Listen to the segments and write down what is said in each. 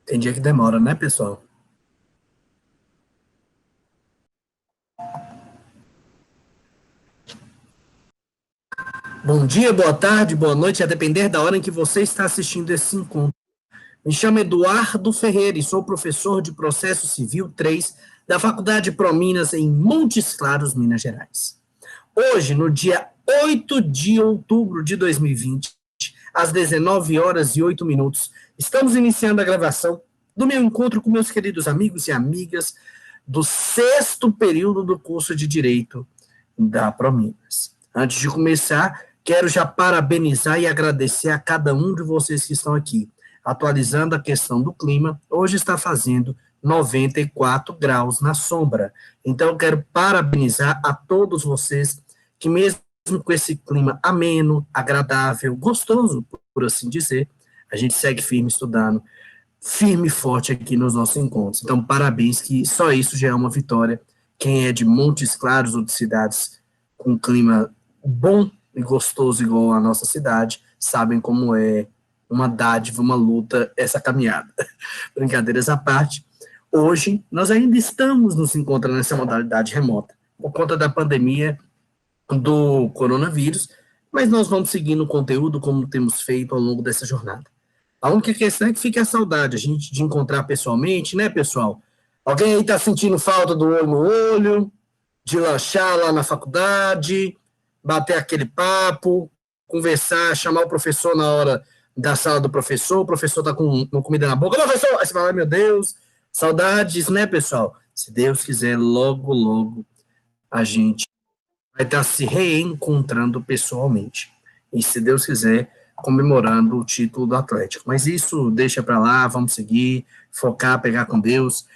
Tem dia que demora, né, pessoal? Bom dia, boa tarde, boa noite, a depender da hora em que você está assistindo esse encontro. Me chamo Eduardo Ferreira e sou professor de Processo Civil 3 da Faculdade Prominas em Montes Claros, Minas Gerais. Hoje, no dia 8 de outubro de 2020, às 19 horas e 8 minutos, estamos iniciando a gravação do meu encontro com meus queridos amigos e amigas do sexto período do curso de Direito da Prominas. Antes de começar, quero já parabenizar e agradecer a cada um de vocês que estão aqui. Atualizando a questão do clima, hoje está fazendo 94 graus na sombra. Então, eu quero parabenizar a todos vocês que, mesmo com esse clima ameno, agradável, gostoso, por assim dizer, a gente segue firme estudando, firme e forte aqui nos nossos encontros. Então, parabéns, que só isso já é uma vitória. Quem é de Montes Claros ou de cidades com clima bom e gostoso igual a nossa cidade, sabem como é uma dádiva, uma luta, essa caminhada. Brincadeiras à parte, hoje nós ainda estamos nos encontrando nessa modalidade remota, por conta da pandemia do coronavírus, mas nós vamos seguindo o conteúdo como temos feito ao longo dessa jornada. A única questão é que fica a saudade, a gente de encontrar pessoalmente, né, pessoal? Alguém aí tá sentindo falta do olho no olho, de lanchar lá na faculdade, bater aquele papo, conversar, chamar o professor na hora da sala do professor, o professor tá com uma comida na boca, professor! Aí você fala, ai meu Deus, saudades, né, pessoal? Se Deus quiser, logo, logo, a gente vai estar se reencontrando pessoalmente. E, se Deus quiser, comemorando o título do Atlético. Mas isso deixa para lá, vamos seguir, focar, pegar com Deus,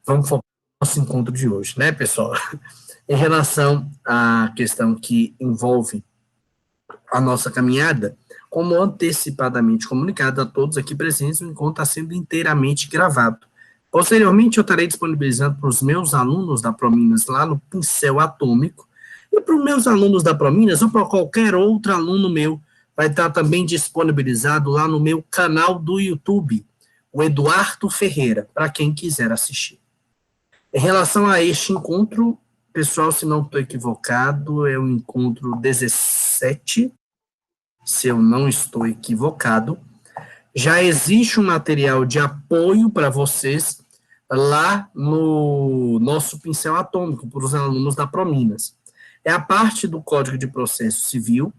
vamos focar no nosso encontro de hoje, né, pessoal? Em relação à questão que envolve a nossa caminhada, como antecipadamente comunicado a todos aqui presentes, o encontro está sendo inteiramente gravado. Posteriormente, eu estarei disponibilizando para os meus alunos da Prominas lá no Pincel Atômico, e para os meus alunos da Prominas, ou para qualquer outro aluno meu, vai estar também disponibilizado lá no meu canal do YouTube, o Eduardo Ferreira, para quem quiser assistir. Em relação a este encontro, pessoal, se não estou equivocado, é o encontro 17, se eu não estou equivocado. Já existe um material de apoio para vocês lá no nosso pincel atômico, para os alunos da Prominas. É a parte do Código de Processo Civil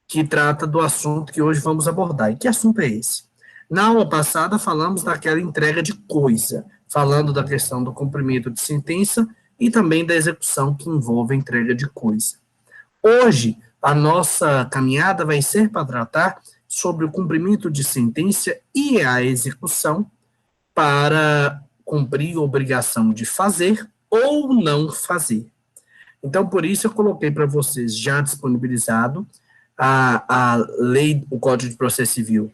que trata do assunto que hoje vamos abordar. E que assunto é esse? Na aula passada, falamos daquela entrega de coisa, falando da questão do cumprimento de sentença e também da execução que envolve a entrega de coisa. Hoje, a nossa caminhada vai ser para tratar sobre o cumprimento de sentença e a execução para cumprir a obrigação de fazer ou não fazer. Então, por isso, eu coloquei para vocês já disponibilizado a lei, o Código de Processo Civil,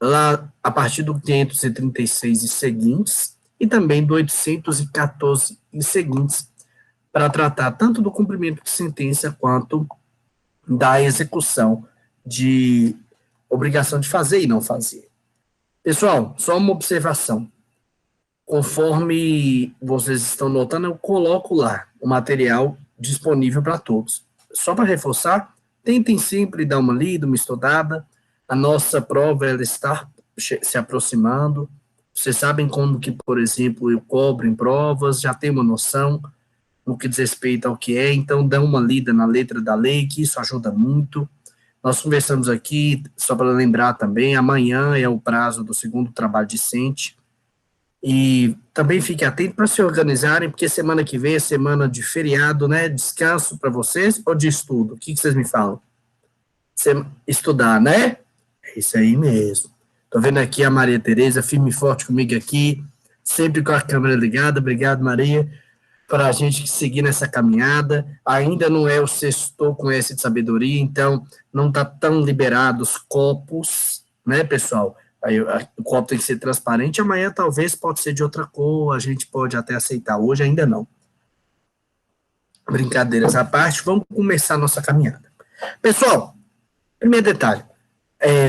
lá a partir do 536 e seguintes, e também do 814 e seguintes, para tratar tanto do cumprimento de sentença quanto da execução de obrigação de fazer e não fazer. Pessoal, só uma observação. Conforme vocês estão notando, eu coloco lá o material disponível para todos. Só para reforçar, tentem sempre dar uma lida, uma estudada. A nossa prova ela está se aproximando. Vocês sabem como que, por exemplo, eu cobro em provas, já tem uma noção no que diz respeito ao que é, então dá uma lida na letra da lei, que isso ajuda muito. Nós conversamos aqui, só para lembrar também, amanhã é o prazo do segundo trabalho decente, e também fique atento para se organizarem, porque semana que vem é semana de feriado, né? Descanso para vocês ou de estudo? O que vocês me falam? Estudar, né? É isso aí mesmo. Tô vendo aqui a Maria Tereza, firme e forte comigo aqui, sempre com a câmera ligada. Obrigado, Maria, para a gente seguir nessa caminhada. Ainda não é o sexto com esse de sabedoria, então não está tão liberado os copos, né, pessoal? Aí, o copo tem que ser transparente, amanhã talvez pode ser de outra cor, a gente pode até aceitar, hoje ainda não. Brincadeiras à parte, vamos começar a nossa caminhada. Pessoal, primeiro detalhe,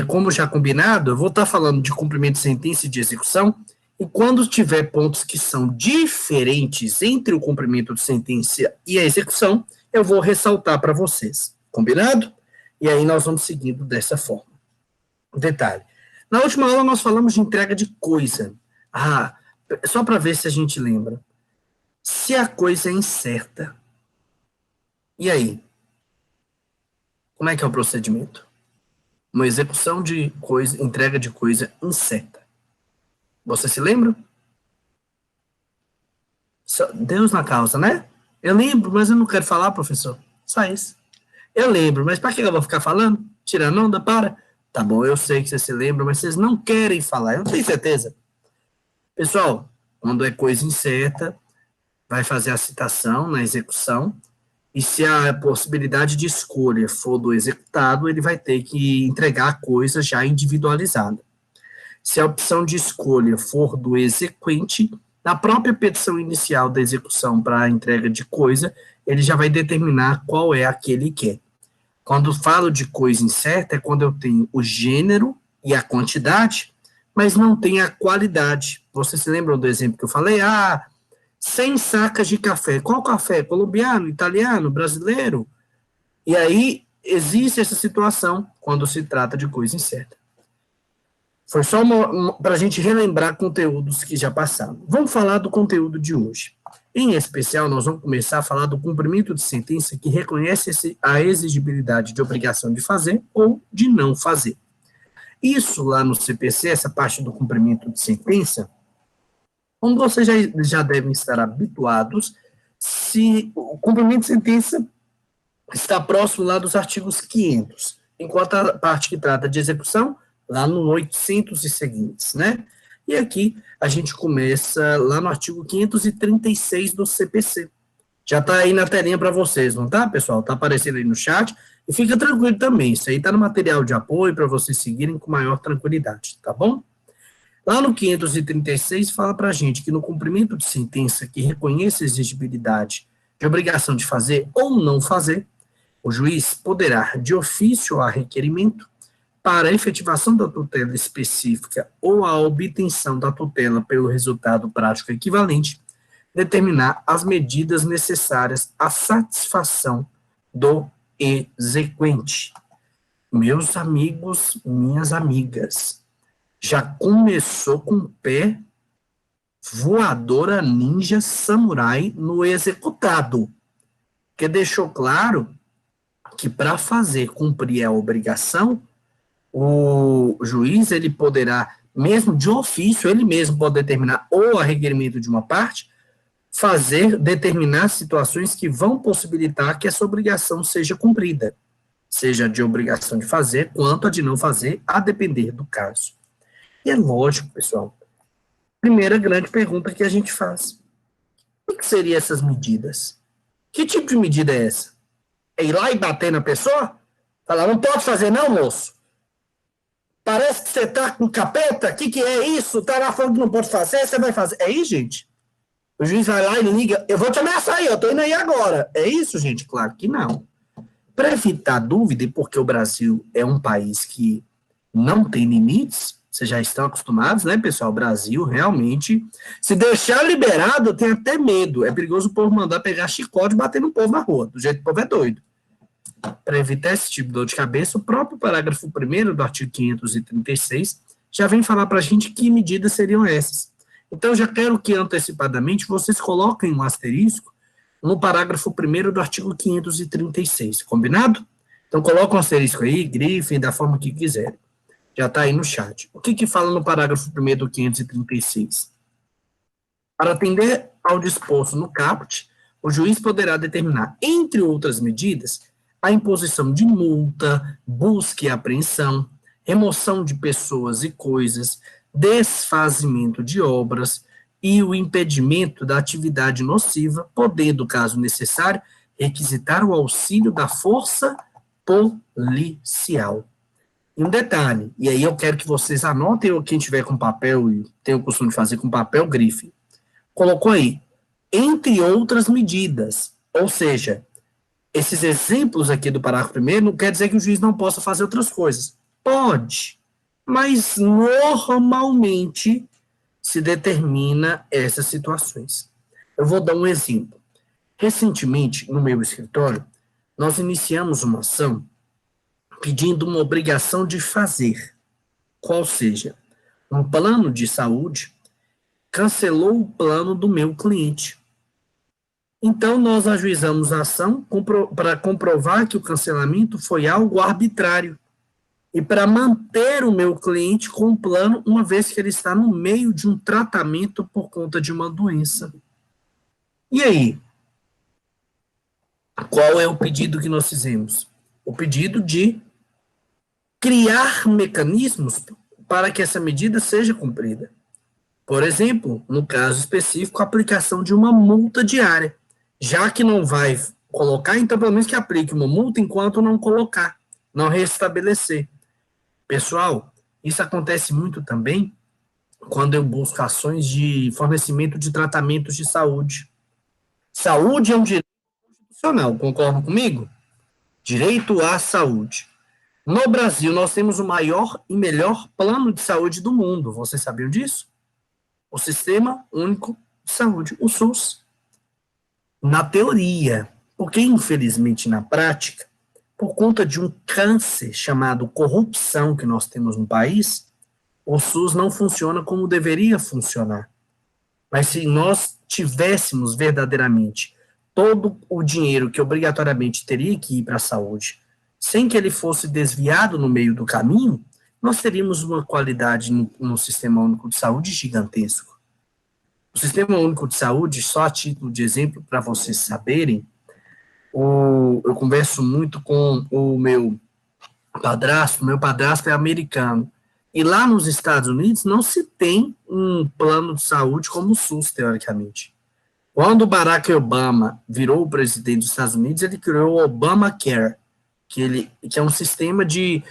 como já combinado, eu vou estar falando de cumprimento de sentença e de execução, e quando tiver pontos que são diferentes entre o cumprimento de sentença e a execução, eu vou ressaltar para vocês. Combinado? E aí nós vamos seguindo dessa forma. Detalhe. Na última aula nós falamos de entrega de coisa. Só para ver se a gente lembra. Se a coisa é incerta, e aí? Como é que é o procedimento? Uma execução de coisa, entrega de coisa incerta. Você se lembra? Deus na causa, né? Eu lembro, mas eu não quero falar, professor. Só isso. Eu lembro, mas para que eu vou ficar falando? Tirando onda, para. Tá bom, eu sei que vocês se lembram, mas vocês não querem falar. Eu não tenho certeza. Pessoal, quando é coisa incerta, vai fazer a citação na execução, e se a possibilidade de escolha for do executado, ele vai ter que entregar a coisa já individualizada. Se a opção de escolha for do exequente, na própria petição inicial da execução para a entrega de coisa, ele já vai determinar qual é a que ele quer. Quando falo de coisa incerta, é quando eu tenho o gênero e a quantidade, mas não tem a qualidade. Vocês se lembram do exemplo que eu falei? 100 sacas de café. Qual café? Colombiano, italiano, brasileiro? E aí, existe essa situação quando se trata de coisa incerta. Foi só para a gente relembrar conteúdos que já passaram. Vamos falar do conteúdo de hoje. Em especial, nós vamos começar a falar do cumprimento de sentença que reconhece a exigibilidade de obrigação de fazer ou de não fazer. Isso lá no CPC, essa parte do cumprimento de sentença, como vocês já devem estar habituados, se o cumprimento de sentença está próximo lá dos artigos 500, enquanto a parte que trata de execução, lá no 800 e seguintes, né? E aqui a gente começa lá no artigo 536 do CPC. Já está aí na telinha para vocês, não tá, pessoal? Está aparecendo aí no chat. E fica tranquilo também, isso aí está no material de apoio para vocês seguirem com maior tranquilidade, tá bom? Lá no 536 fala para a gente que no cumprimento de sentença que reconheça a exigibilidade de obrigação de fazer ou não fazer, o juiz poderá, de ofício ou a requerimento, para a efetivação da tutela específica ou a obtenção da tutela pelo resultado prático equivalente, determinar as medidas necessárias à satisfação do exequente. Meus amigos, minhas amigas, já começou com o pé voadora ninja samurai no executado, que deixou claro que para fazer cumprir a obrigação, o juiz ele poderá, mesmo de ofício, ele mesmo pode determinar, ou a requerimento de uma parte, determinar situações que vão possibilitar que essa obrigação seja cumprida, seja de obrigação de fazer, quanto a de não fazer, a depender do caso. E é lógico, pessoal, primeira grande pergunta que a gente faz, o que seriam essas medidas? Que tipo de medida é essa? É ir lá e bater na pessoa? Falar, não pode fazer não, moço? Parece que você tá com capeta, o que é isso? Tá lá falando que não pode fazer, você vai fazer. É isso, gente? O juiz vai lá e liga, eu vou te ameaçar aí, eu tô indo aí agora. É isso, gente? Claro que não. Para evitar dúvida, e porque o Brasil é um país que não tem limites, vocês já estão acostumados, né, pessoal? O Brasil, realmente, se deixar liberado, eu tenho até medo. É perigoso o povo mandar pegar chicote e bater no povo na rua, do jeito que o povo é doido. Para evitar esse tipo de dor de cabeça, o próprio parágrafo 1º do artigo 536 já vem falar para a gente que medidas seriam essas. Então, já quero que antecipadamente vocês coloquem um asterisco no parágrafo 1º do artigo 536, combinado? Então, coloca um asterisco aí, grifem da forma que quiserem. Já está aí no chat. O que fala no parágrafo 1º do 536? Para atender ao disposto no caput, o juiz poderá determinar, entre outras medidas, a imposição de multa, busca e apreensão, remoção de pessoas e coisas, desfazimento de obras e o impedimento da atividade nociva, podendo, caso necessário, requisitar o auxílio da força policial. E um detalhe, e aí eu quero que vocês anotem, ou quem tiver com papel, e tem o costume de fazer com papel, grife. Colocou aí, entre outras medidas. Ou seja, esses exemplos aqui do parágrafo primeiro não quer dizer que o juiz não possa fazer outras coisas. Pode, mas normalmente se determina essas situações. Eu vou dar um exemplo. Recentemente, no meu escritório, nós iniciamos uma ação pedindo uma obrigação de fazer, qual seja, um plano de saúde cancelou o plano do meu cliente. Então, nós ajuizamos a ação para comprovar que o cancelamento foi algo arbitrário e para manter o meu cliente com o plano, uma vez que ele está no meio de um tratamento por conta de uma doença. E aí? Qual é o pedido que nós fizemos? O pedido de criar mecanismos para que essa medida seja cumprida. Por exemplo, no caso específico, a aplicação de uma multa diária. Já que não vai colocar, então pelo menos que aplique uma multa enquanto não colocar, não restabelecer. Pessoal, isso acontece muito também quando eu busco ações de fornecimento de tratamentos de saúde. Saúde é um direito constitucional, concordam comigo? Direito à saúde. No Brasil, nós temos o maior e melhor plano de saúde do mundo. Vocês sabiam disso? O Sistema Único de Saúde, o SUS. Na teoria, porque infelizmente na prática, por conta de um câncer chamado corrupção que nós temos no país, o SUS não funciona como deveria funcionar. Mas se nós tivéssemos verdadeiramente todo o dinheiro que obrigatoriamente teria que ir para a saúde, sem que ele fosse desviado no meio do caminho, nós teríamos uma qualidade no Sistema Único de Saúde gigantesco. O Sistema Único de Saúde, só a título de exemplo para vocês saberem, eu converso muito com o meu padrasto é americano, e lá nos Estados Unidos não se tem um plano de saúde como o SUS, teoricamente. Quando o Barack Obama virou o presidente dos Estados Unidos, ele criou o Obamacare, que é um sistema de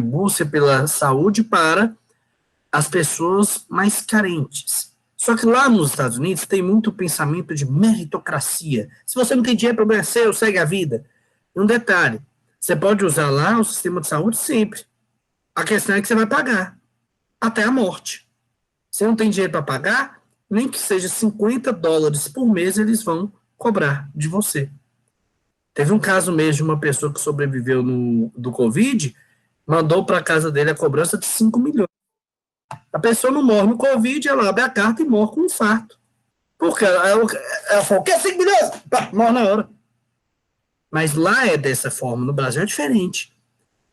busca pela saúde para as pessoas mais carentes. Só que lá nos Estados Unidos tem muito pensamento de meritocracia. Se você não tem dinheiro, problema é seu, segue a vida. E um detalhe, você pode usar lá o sistema de saúde sempre. A questão é que você vai pagar, até a morte. Se não tem dinheiro para pagar, nem que seja $50 por mês, eles vão cobrar de você. Teve um caso mesmo de uma pessoa que sobreviveu do Covid, mandou para a casa dele a cobrança de 5 milhões. A pessoa não morre no Covid, ela abre a carta e morre com um infarto. Porque ela falou, quer 5 milhões? Pá, morre na hora. Mas lá é dessa forma, no Brasil é diferente.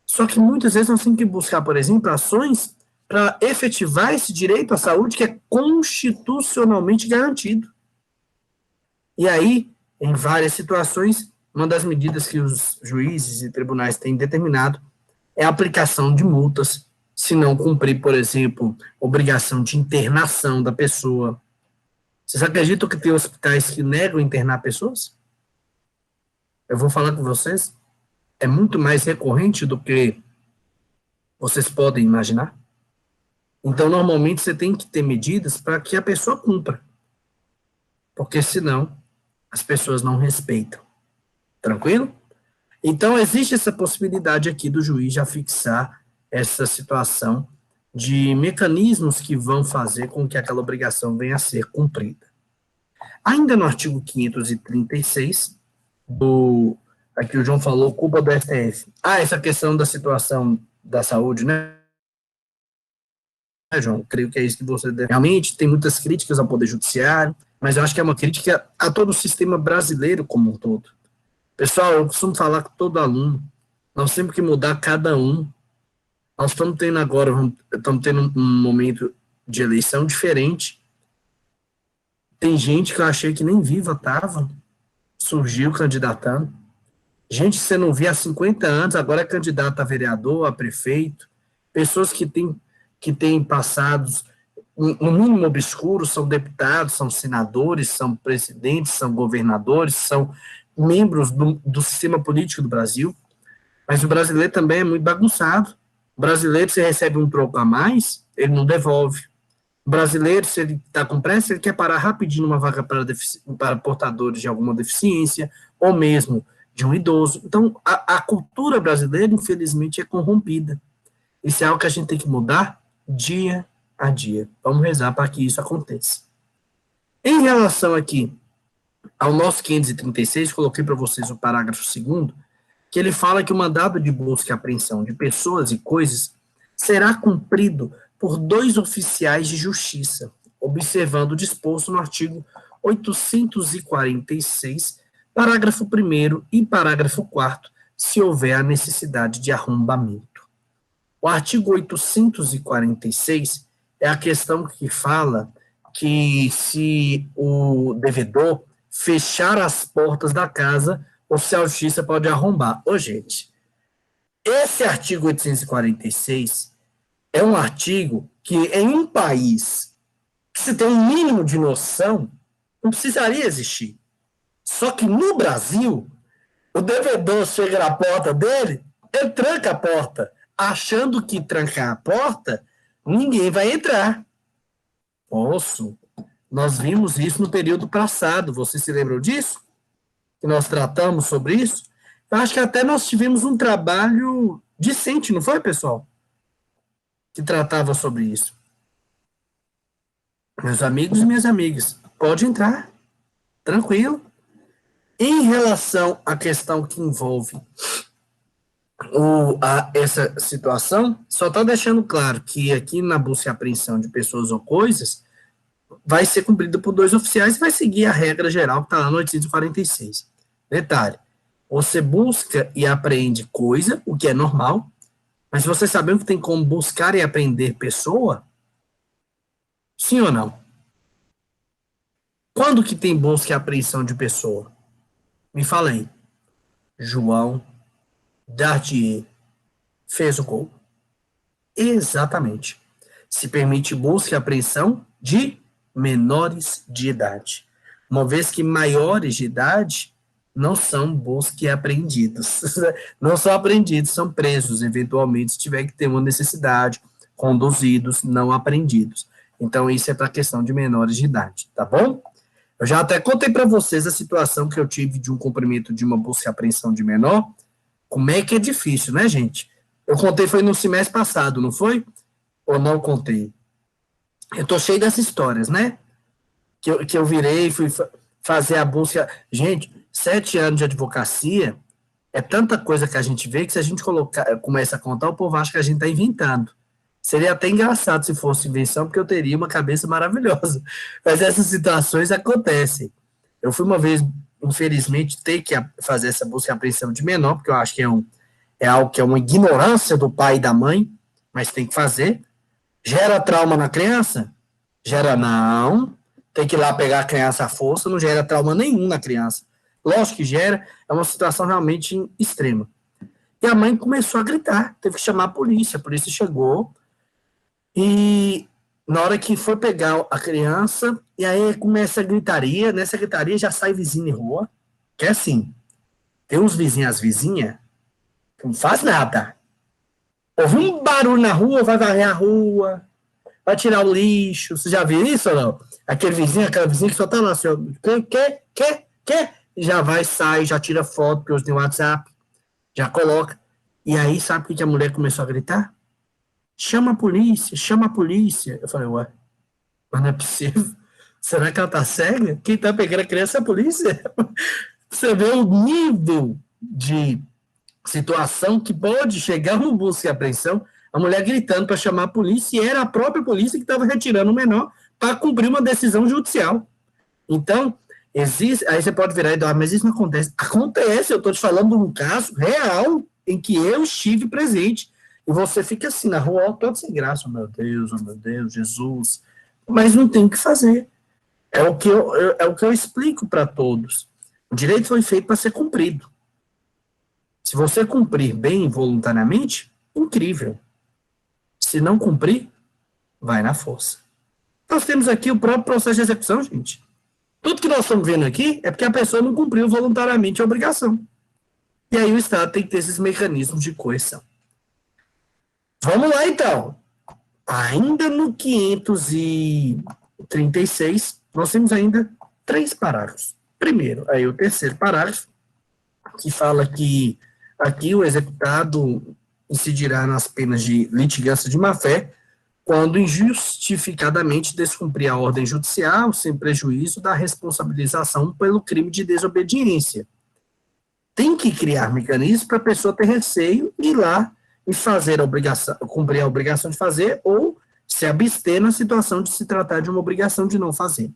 Só que muitas vezes nós temos que buscar, por exemplo, ações para efetivar esse direito à saúde que é constitucionalmente garantido. E aí, em várias situações, uma das medidas que os juízes e tribunais têm determinado é a aplicação de multas, se não cumprir, por exemplo, obrigação de internação da pessoa. Vocês acreditam que tem hospitais que negam internar pessoas? Eu vou falar com vocês, é muito mais recorrente do que vocês podem imaginar. Então, normalmente, você tem que ter medidas para que a pessoa cumpra. Porque, senão, as pessoas não respeitam. Tranquilo? Então, existe essa possibilidade aqui do juiz já fixar essa situação de mecanismos que vão fazer com que aquela obrigação venha a ser cumprida. Ainda no artigo 536, aqui o João falou, culpa do STF. Essa questão da situação da saúde, né, João? Creio que é isso que você deve. Realmente tem muitas críticas ao Poder Judiciário, mas eu acho que é uma crítica a todo o sistema brasileiro como um todo. Pessoal, eu costumo falar com todo aluno, nós temos que mudar cada um. Nós estamos tendo agora, estamos tendo um momento de eleição diferente. Tem gente que eu achei que nem viva estava, surgiu candidatando. Gente que você não via há 50 anos, agora é candidato a vereador, a prefeito. Pessoas que têm passados, no mínimo obscuros, são deputados, são senadores, são presidentes, são governadores, são membros do sistema político do Brasil. Mas o brasileiro também é muito bagunçado. O brasileiro, se recebe um troco a mais, ele não devolve. O brasileiro, se ele está com pressa, ele quer parar rapidinho numa vaga para portadores de alguma deficiência, ou mesmo de um idoso. Então, a cultura brasileira, infelizmente, é corrompida. Isso é algo que a gente tem que mudar dia a dia. Vamos rezar para que isso aconteça. Em relação aqui ao nosso 536, coloquei para vocês o parágrafo 2º, que ele fala que o mandado de busca e apreensão de pessoas e coisas será cumprido por 2 oficiais de justiça, observando o disposto no artigo 846, parágrafo 1º e parágrafo 4º, se houver a necessidade de arrombamento. O artigo 846 é a questão que fala que se o devedor fechar as portas da casa, o oficial de justiça pode arrombar. Ô, gente, esse artigo 846 é um artigo que, em um país que se tem um mínimo de noção, não precisaria existir. Só que no Brasil, o devedor chega na porta dele, ele tranca a porta, achando que trancar a porta, ninguém vai entrar. Posso. Nós vimos isso no período passado. Vocês se lembram disso? Que nós tratamos sobre isso? Eu acho que até nós tivemos um trabalho decente, não foi, pessoal? Que tratava sobre isso. Meus amigos e minhas amigas, pode entrar, tranquilo. Em relação à questão que envolve essa situação, só está deixando claro que aqui na busca e apreensão de pessoas ou coisas, vai ser cumprida por 2 oficiais e vai seguir a regra geral que está lá no 846. Detalhe, você busca e apreende coisa, o que é normal, mas você sabendo que tem como buscar e apreender pessoa? Sim ou não? Quando que tem busca e apreensão de pessoa? Me fala aí. João Dardier fez o gol. Exatamente. Se permite busca e apreensão de menores de idade. Uma vez que maiores de idade não são busca e apreendidos. Não são apreendidos, são presos, eventualmente, se tiver que ter uma necessidade, conduzidos, não apreendidos. Então, isso é para a questão de menores de idade, tá bom? Eu já até contei para vocês a situação que eu tive de um cumprimento de uma busca e apreensão de menor. Como é que é difícil, né, gente? Eu contei, foi no semestre passado, não foi? Ou não contei? Eu tô cheio dessas histórias, né? Que eu virei, fui fazer a busca. Gente, 7 anos de advocacia é tanta coisa que a gente vê que se a gente começa a contar, o povo acha que a gente está inventando. Seria até engraçado se fosse invenção, porque eu teria uma cabeça maravilhosa. Mas essas situações acontecem. Eu fui uma vez, infelizmente, ter que fazer essa busca e apreensão de menor, porque eu acho que é algo que é uma ignorância do pai e da mãe, mas tem que fazer. Gera trauma na criança? Gera não. Tem que ir lá pegar a criança à força, não gera trauma nenhum na criança. Lógico que gera, é uma situação realmente extrema. E a mãe começou a gritar, teve que chamar a polícia chegou, e na hora que foi pegar a criança, e aí começa a gritaria, nessa gritaria já sai vizinho em rua, que é assim, tem uns vizinhos, as vizinhas, que não faz nada. Ouve um barulho na rua, vai varrer a rua, vai tirar o lixo. Você já viu isso ou não? Aquele vizinho, aquela vizinha que só tá lá assim, ó, quer? Já vai, sai, já tira foto, porque hoje tem WhatsApp, já coloca. E aí, sabe o que a mulher começou a gritar? Chama a polícia, chama a polícia. Eu falei, ué, mas não é possível. Será que ela tá cega? Quem tá pegando a criança é a polícia. Você vê o nível de situação que pode chegar no busca e apreensão, a mulher gritando para chamar a polícia, e era a própria polícia que estava retirando o menor para cumprir uma decisão judicial. Então, existe, aí você pode virar e dizer, mas isso não acontece. Acontece, eu estou te falando de um caso real em que eu estive presente. E você fica assim, na rua, todo sem graça, oh meu Deus, Jesus. Mas não tem o que fazer. É o que eu explico para todos. O direito foi feito para ser cumprido. Se você cumprir bem voluntariamente, incrível. Se não cumprir, vai na força. Nós temos aqui o próprio processo de execução, gente. Tudo que nós estamos vendo aqui é porque a pessoa não cumpriu voluntariamente a obrigação. E aí o Estado tem que ter esses mecanismos de coerção. Vamos lá, então. Ainda no 536, nós temos ainda 3 parágrafos. Primeiro, aí o terceiro parágrafo, que fala que aqui o executado incidirá nas penas de litigância de má-fé quando injustificadamente descumprir a ordem judicial sem prejuízo da responsabilização pelo crime de desobediência. Tem que criar mecanismos para a pessoa ter receio e ir lá e fazer a obrigação, cumprir a obrigação de fazer ou se abster na situação de se tratar de uma obrigação de não fazer.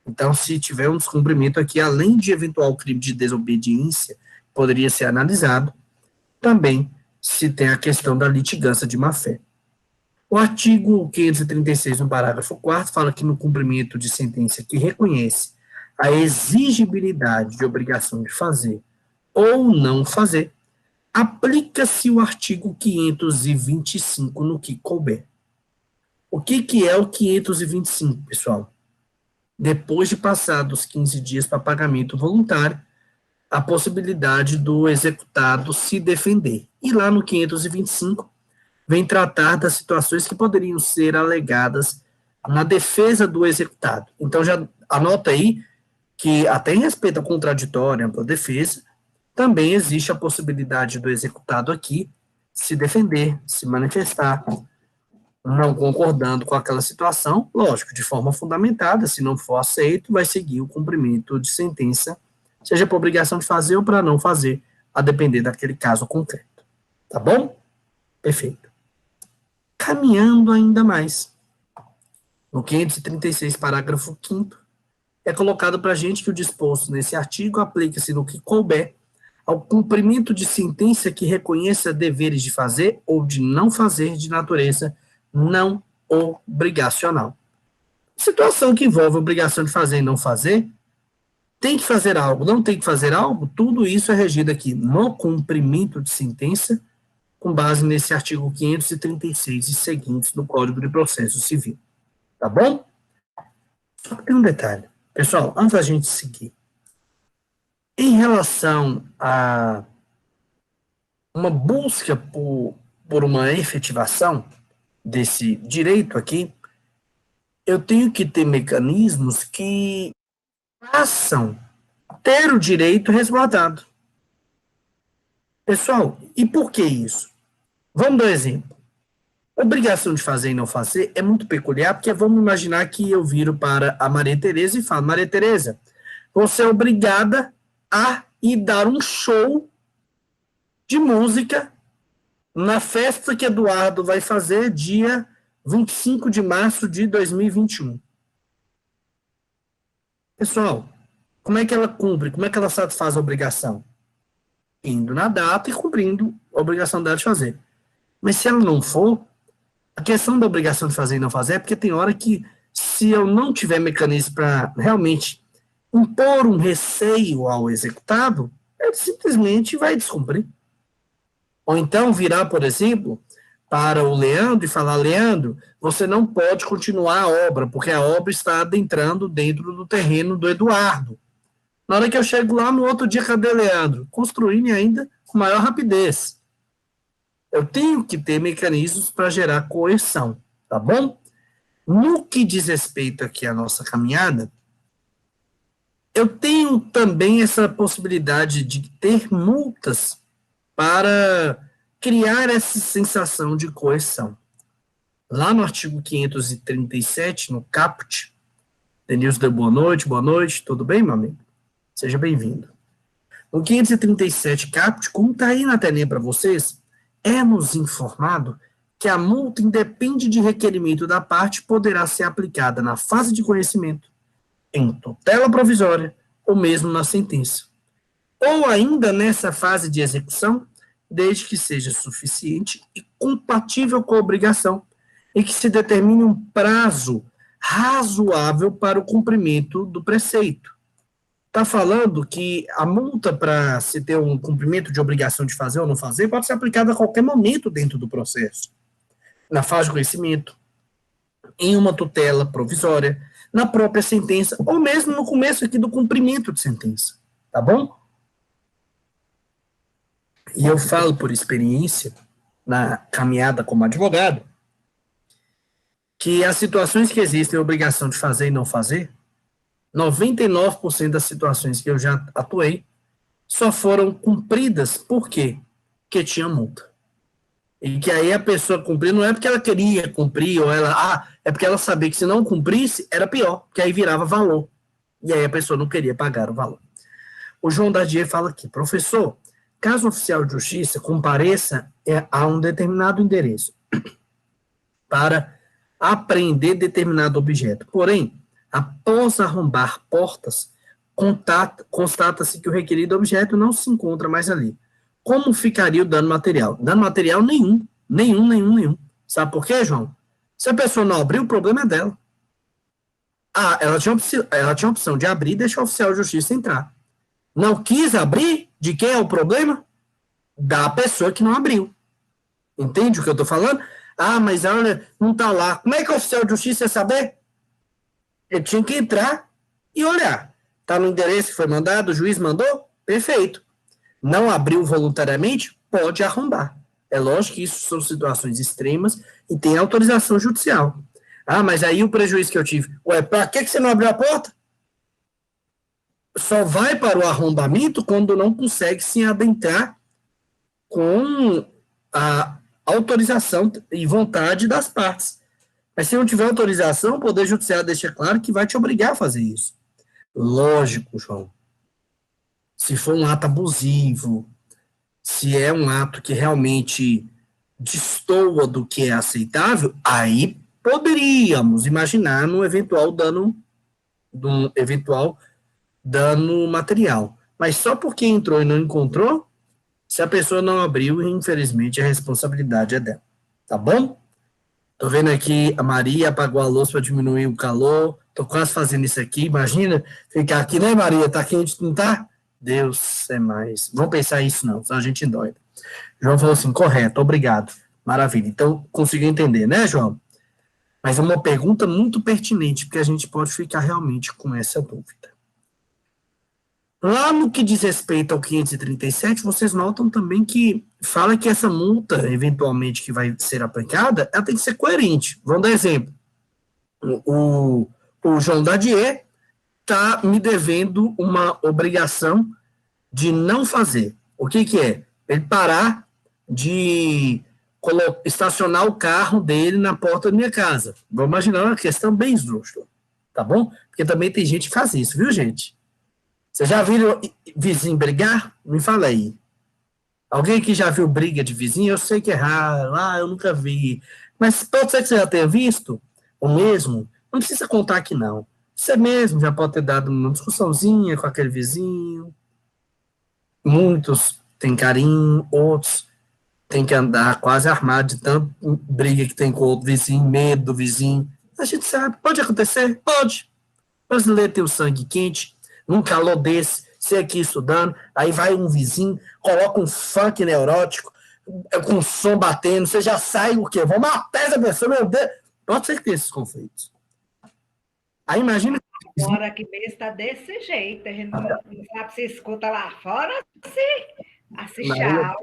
Então, se tiver um descumprimento aqui, além de eventual crime de desobediência, poderia ser analisado, também se tem a questão da litigância de má-fé. O artigo 536, no parágrafo 4º, fala que no cumprimento de sentença que reconhece a exigibilidade de obrigação de fazer ou não fazer, aplica-se o artigo 525 no que couber. O que é o 525, pessoal? Depois de passados 15 dias para pagamento voluntário, a possibilidade do executado se defender. E lá no 525, vem tratar das situações que poderiam ser alegadas na defesa do executado. Então, já anota aí que, até em respeito ao contraditório, ampla defesa, também existe a possibilidade do executado aqui se defender, se manifestar, não concordando com aquela situação, lógico, de forma fundamentada, se não for aceito, vai seguir o cumprimento de sentença, seja por obrigação de fazer ou para não fazer, a depender daquele caso concreto. Tá bom? Perfeito. Caminhando ainda mais. No 536, parágrafo 5º, é colocado para a gente que o disposto nesse artigo aplica-se no que couber ao cumprimento de sentença que reconheça deveres de fazer ou de não fazer de natureza não obrigacional. Situação que envolve obrigação de fazer e não fazer, tem que fazer algo, não tem que fazer algo, tudo isso é regido aqui no cumprimento de sentença, com base nesse artigo 536 e seguintes do Código de Processo Civil. Tá bom? Só que tem um detalhe. Pessoal, antes da gente seguir, em relação a uma busca por uma efetivação desse direito aqui, eu tenho que ter mecanismos que façam ter o direito resguardado. Pessoal, e por que isso? Vamos dar um exemplo. Obrigação de fazer e não fazer é muito peculiar, porque vamos imaginar que eu viro para a Maria Tereza e falo: Maria Tereza, você é obrigada a ir dar um show de música na festa que Eduardo vai fazer dia 25 de março de 2021. Pessoal, como é que ela cumpre? Como é que ela satisfaz a obrigação? Indo na data e cumprindo a obrigação dela de fazer. Mas se ela não for, a questão da obrigação de fazer e não fazer é porque tem hora que, se eu não tiver mecanismo para realmente impor um receio ao executado, ele simplesmente vai descumprir. Ou então virar, por exemplo, para o Leandro e falar: Leandro, você não pode continuar a obra, porque a obra está adentrando dentro do terreno do Eduardo. Na hora que eu chego lá, no outro dia, cadê Leandro? Construindo ainda com maior rapidez. Eu tenho que ter mecanismos para gerar coerção, tá bom? No que diz respeito aqui à nossa caminhada, eu tenho também essa possibilidade de ter multas para criar essa sensação de coerção. Lá no artigo 537, no caput, Denilson deu boa noite, tudo bem, meu amigo? Seja bem-vindo. No 537 caput, como está aí na telinha para vocês, é-nos informado que a multa, independe de requerimento da parte, poderá ser aplicada na fase de conhecimento, em tutela provisória ou mesmo na sentença. Ou ainda nessa fase de execução, desde que seja suficiente e compatível com a obrigação e que se determine um prazo razoável para o cumprimento do preceito. Está falando que a multa para se ter um cumprimento de obrigação de fazer ou não fazer pode ser aplicada a qualquer momento dentro do processo. Na fase de conhecimento, em uma tutela provisória, na própria sentença, ou mesmo no começo aqui do cumprimento de sentença. Tá bom? E eu falo por experiência, na caminhada como advogado, que as situações que existem a obrigação de fazer e não fazer, 99% das situações que eu já atuei só foram cumpridas, por quê? Porque tinha multa. E que aí a pessoa cumprir não é porque ela queria cumprir, ou é porque ela sabia que se não cumprisse, era pior, porque aí virava valor. E aí a pessoa não queria pagar o valor. O João Dardier fala aqui, professor, caso o oficial de justiça compareça a um determinado endereço para apreender determinado objeto, porém, após arrombar portas, constata-se que o requerido objeto não se encontra mais ali. Como ficaria o dano material? Dano material nenhum. Nenhum. Sabe por quê, João? Se a pessoa não abrir, o problema é dela. Ela tinha a opção de abrir e deixar o oficial de justiça entrar. Não quis abrir, de quem é o problema? Da pessoa que não abriu. Entende o que eu estou falando? Mas ela não está lá. Como é que o oficial de justiça ia saber? Ele tinha que entrar e olhar. Está no endereço que foi mandado, o juiz mandou? Perfeito. Não abriu voluntariamente? Pode arrombar. É lógico que isso são situações extremas e tem autorização judicial. Mas aí o prejuízo que eu tive. Para que você não abriu a porta? Só vai para o arrombamento quando não consegue se adentrar com a autorização e vontade das partes. Mas se não tiver autorização, o Poder Judiciário deixa claro que vai te obrigar a fazer isso. Lógico, João. Se for um ato abusivo, se é um ato que realmente destoa do que é aceitável, aí poderíamos imaginar um eventual dano material. Mas só porque entrou e não encontrou, se a pessoa não abriu, infelizmente a responsabilidade é dela. Tá bom? Tô vendo aqui a Maria apagou a luz para diminuir o calor. Tô quase fazendo isso aqui. Imagina ficar aqui, né, Maria? Tá quente, não tá? Deus é mais. Vamos pensar isso não, senão a gente dói. João falou assim, correto, obrigado. Maravilha. Então, conseguiu entender, né, João? Mas é uma pergunta muito pertinente, porque a gente pode ficar realmente com essa dúvida. Lá no que diz respeito ao 537, vocês notam também que fala que essa multa, eventualmente, que vai ser aplicada, ela tem que ser coerente. Vamos dar exemplo. O João Dardier está me devendo uma obrigação de não fazer. O que é? Ele parar de estacionar o carro dele na porta da minha casa. Vamos imaginar uma questão bem esdrúxula, tá bom? Porque também tem gente que faz isso, viu, gente? Você já viu vizinho brigar? Me fala aí. Alguém que já viu briga de vizinho? Eu sei que é raro. Eu nunca vi. Mas pode ser que você já tenha visto, ou mesmo, não precisa contar aqui não. Você mesmo já pode ter dado uma discussãozinha com aquele vizinho. Muitos têm carinho, outros têm que andar quase armado de tanta briga que tem com o outro vizinho, medo do vizinho. A gente sabe, pode acontecer? Pode. O brasileiro tem o sangue quente, num calor desse, você aqui estudando, aí vai um vizinho, coloca um funk neurótico, com som batendo, você já sai o quê? Vão matar essa pessoa, meu Deus. Pode ser que tenha esses conflitos. Aí imagina... Agora aqui mesmo está desse jeito, a gente não sabe se escuta lá fora, se assiste a aula.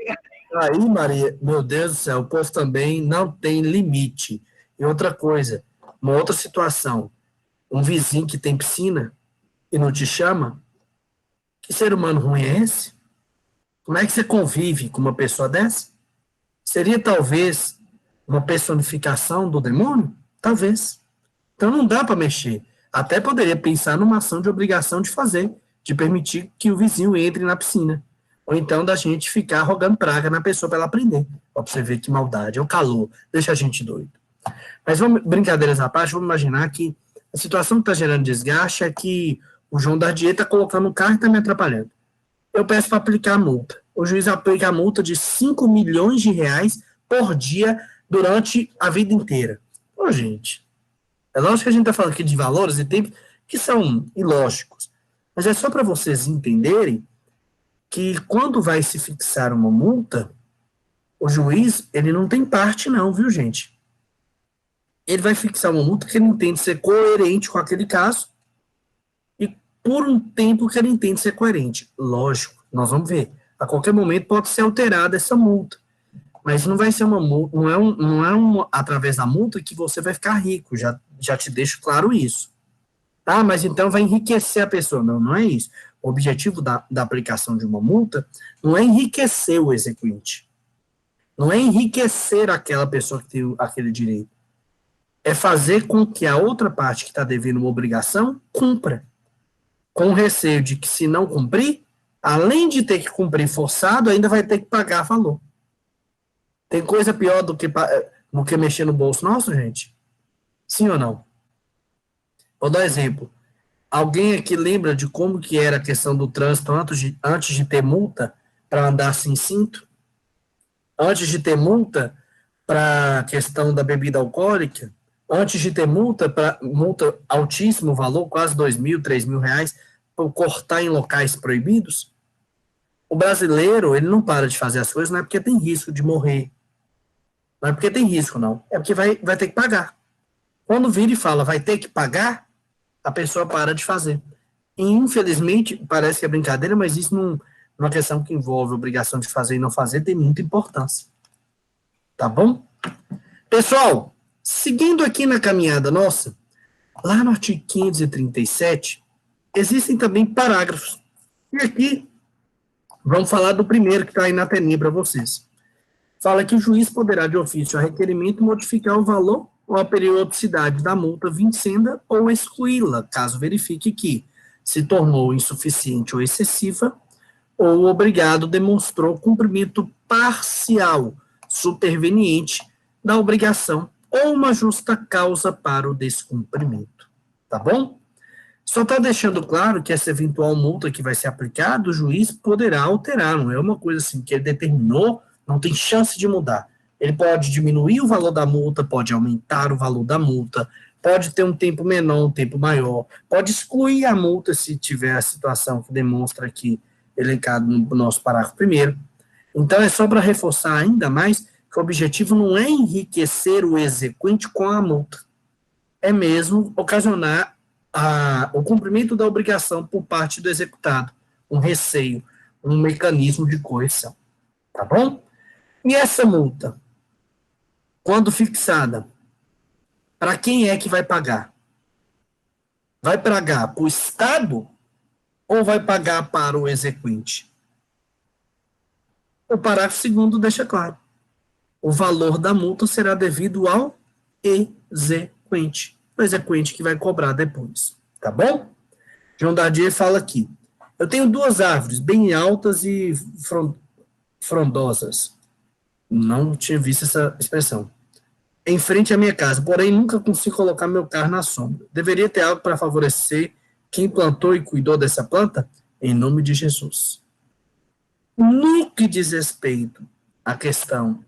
Aí, Maria, meu Deus do céu, o povo também não tem limite. E outra coisa, uma outra situação, um vizinho que tem piscina e não te chama, que ser humano ruim é esse? Como é que você convive com uma pessoa dessa? Seria talvez uma personificação do demônio? Talvez. Então não dá para mexer. Até poderia pensar numa ação de obrigação de fazer, de permitir que o vizinho entre na piscina. Ou então da gente ficar rogando praga na pessoa para ela aprender. Para você ver que maldade, é o calor, deixa a gente doido. Mas vamos, brincadeiras à parte, vamos imaginar que a situação que está gerando desgaste é que o João Dardier está colocando o carro e está me atrapalhando. Eu peço para aplicar a multa. O juiz aplica a multa de 5 milhões de reais por dia durante a vida inteira. Ô, gente, é lógico que a gente está falando aqui de valores e tempos que são ilógicos. Mas é só para vocês entenderem que quando vai se fixar uma multa, o juiz, ele não tem parte não, viu, gente? Ele vai fixar uma multa que ele entende ser coerente com aquele caso e por um tempo que ele entende ser coerente. Lógico, nós vamos ver. A qualquer momento pode ser alterada essa multa. Mas não vai ser uma multa, através da multa que você vai ficar rico, já te deixo claro isso. Ah, mas então vai enriquecer a pessoa. Não, não é isso. O objetivo da aplicação de uma multa não é enriquecer o exequente. Não é enriquecer aquela pessoa que tem aquele direito. É fazer com que a outra parte que está devendo uma obrigação cumpra. Com o receio de que, se não cumprir, além de ter que cumprir forçado, ainda vai ter que pagar valor. Tem coisa pior do que mexer no bolso nosso, gente? Sim ou não? Vou dar um exemplo. Alguém aqui lembra de como que era a questão do trânsito antes de ter multa para andar sem cinto? Antes de ter multa para a questão da bebida alcoólica? Antes de ter multa altíssimo valor, quase 2.000, 3.000 reais, por cortar em locais proibidos? O brasileiro, ele não para de fazer as coisas, não é porque tem risco de morrer. Não é porque tem risco, não. É porque vai ter que pagar. Quando vira e fala, vai ter que pagar, a pessoa para de fazer. E, infelizmente, parece que é brincadeira, mas isso numa questão que envolve obrigação de fazer e não fazer, tem muita importância. Tá bom? Pessoal, seguindo aqui na caminhada nossa, lá no artigo 537, existem também parágrafos. E aqui, vamos falar do primeiro que está aí na telinha para vocês. Fala que o juiz poderá, de ofício a requerimento, modificar o valor ou a periodicidade da multa vincenda ou excluí-la, caso verifique que se tornou insuficiente ou excessiva, ou o obrigado demonstrou cumprimento parcial, superveniente, da obrigação ou uma justa causa para o descumprimento. Tá bom? Só está deixando claro que essa eventual multa que vai ser aplicada, o juiz poderá alterar, não é uma coisa assim que ele determinou, não tem chance de mudar. Ele pode diminuir o valor da multa, pode aumentar o valor da multa, pode ter um tempo menor, um tempo maior, pode excluir a multa se tiver a situação que demonstra aqui, elencado no nosso parágrafo primeiro. Então, é só para reforçar ainda mais que o objetivo não é enriquecer o exequente com a multa, é mesmo ocasionar o cumprimento da obrigação por parte do executado, um receio, um mecanismo de coerção. Tá bom? E essa multa, quando fixada, para quem é que vai pagar? Vai pagar para o Estado ou vai pagar para o exequente? O parágrafo 2º deixa claro. O valor da multa será devido ao exequente. O exequente que vai cobrar depois. Tá bom? João Dardier fala aqui. Eu tenho 2 árvores bem altas e frondosas. Não tinha visto essa expressão. Em frente à minha casa, porém nunca consigo colocar meu carro na sombra. Deveria ter algo para favorecer quem plantou e cuidou dessa planta? Em nome de Jesus. No que diz respeito à questão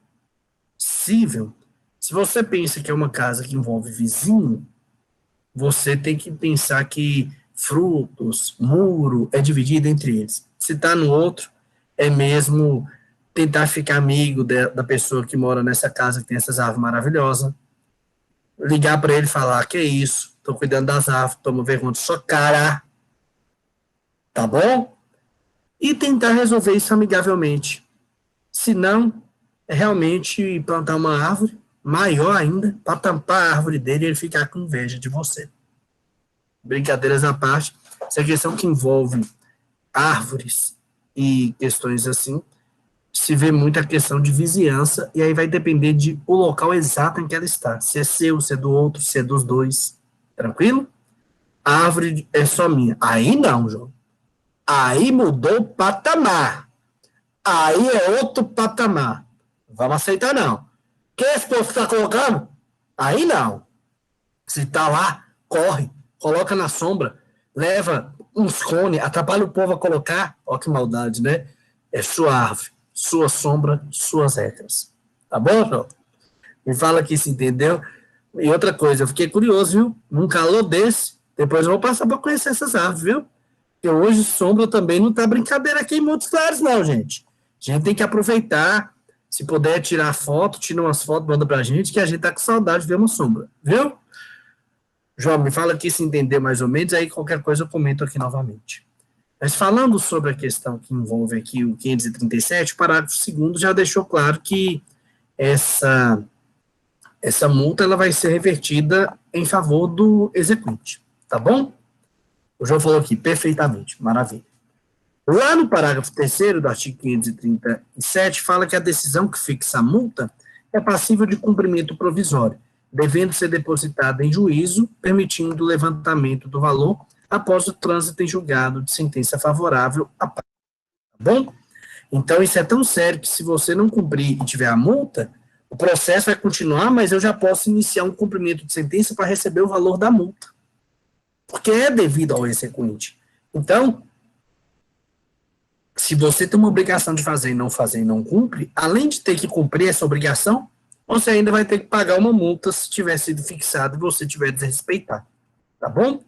civil, se você pensa que é uma casa que envolve vizinho, você tem que pensar que frutos, muro, é dividido entre eles. Se está no outro, é mesmo tentar ficar amigo da pessoa que mora nessa casa, que tem essas árvores maravilhosas, ligar para ele e falar, que é isso, estou cuidando das árvores, toma vergonha de sua cara, tá bom? E tentar resolver isso amigavelmente. Se não, é realmente plantar uma árvore, maior ainda, para tampar a árvore dele e ele ficar com inveja de você. Brincadeiras à parte, essa questão que envolve árvores e questões assim, se vê muito a questão de vizinhança, e aí vai depender de o local exato em que ela está. Se é seu, se é do outro, se é dos dois. Tranquilo? A árvore é só minha. Aí não, João. Aí mudou o patamar. Aí é outro patamar. Vamos aceitar, não. Que esse povo está colocando? Aí não. Se está lá, corre, coloca na sombra, leva uns cones, atrapalha o povo a colocar. Olha que maldade, né? É sua árvore, sua sombra, suas regras. Tá bom, João? Me fala aqui se entendeu. E outra coisa, eu fiquei curioso, viu? Num calor desse, depois eu vou passar para conhecer essas árvores, viu? Porque hoje sombra também não tá brincadeira aqui em Montes Claros, não, gente. A gente tem que aproveitar. Se puder tirar foto, tira umas fotos, manda pra gente, que a gente tá com saudade de ver uma sombra, viu? João, me fala aqui se entendeu mais ou menos, aí qualquer coisa eu comento aqui novamente. Mas falando sobre a questão que envolve aqui o 537, o parágrafo 2º já deixou claro que essa multa ela vai ser revertida em favor do exequente, tá bom? O João falou aqui, perfeitamente, maravilha. Lá no parágrafo 3º do artigo 537, fala que a decisão que fixa a multa é passível de cumprimento provisório, devendo ser depositada em juízo, permitindo o levantamento do valor após o trânsito em julgado de sentença favorável à parte, tá bom? Então, isso é tão sério que se você não cumprir e tiver a multa, o processo vai continuar, mas eu já posso iniciar um cumprimento de sentença para receber o valor da multa, porque é devido ao exequente. Então, se você tem uma obrigação de fazer e não cumpre, além de ter que cumprir essa obrigação, você ainda vai ter que pagar uma multa se tiver sido fixado e você tiver desrespeitado, tá bom?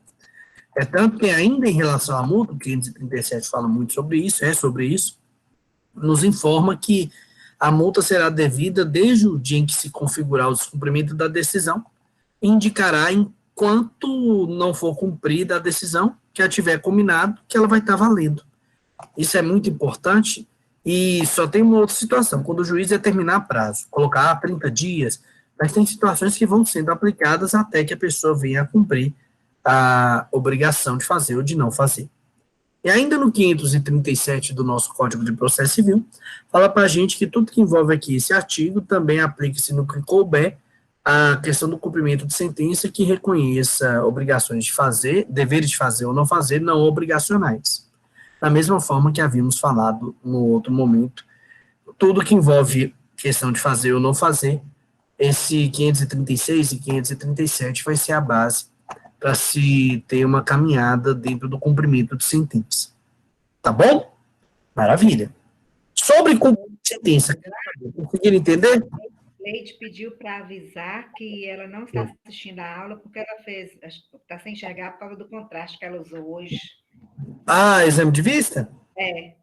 É tanto que ainda em relação à multa, o 537 fala muito sobre isso, nos informa que a multa será devida desde o dia em que se configurar o descumprimento da decisão, e indicará enquanto não for cumprida a decisão que a tiver combinado, que ela vai estar valendo. Isso é muito importante e só tem uma outra situação, quando o juiz determinar prazo, colocar 30 dias, mas tem situações que vão sendo aplicadas até que a pessoa venha a cumprir a obrigação de fazer ou de não fazer. E ainda no 537 do nosso Código de Processo Civil, fala para a gente que tudo que envolve aqui esse artigo também aplica-se no que couber a questão do cumprimento de sentença que reconheça obrigações de fazer, deveres de fazer ou não fazer, não obrigacionais. Da mesma forma que havíamos falado no outro momento, tudo que envolve questão de fazer ou não fazer, esse 536 e 537 vai ser a base para se ter uma caminhada dentro do cumprimento de sentença. Tá bom? Maravilha. Sobre cumprimento de sentença, conseguiram entender? Leite pediu para avisar que ela não está assistindo a aula porque ela está sem enxergar por causa do contraste que ela usou hoje. Ah, exame de vista? É.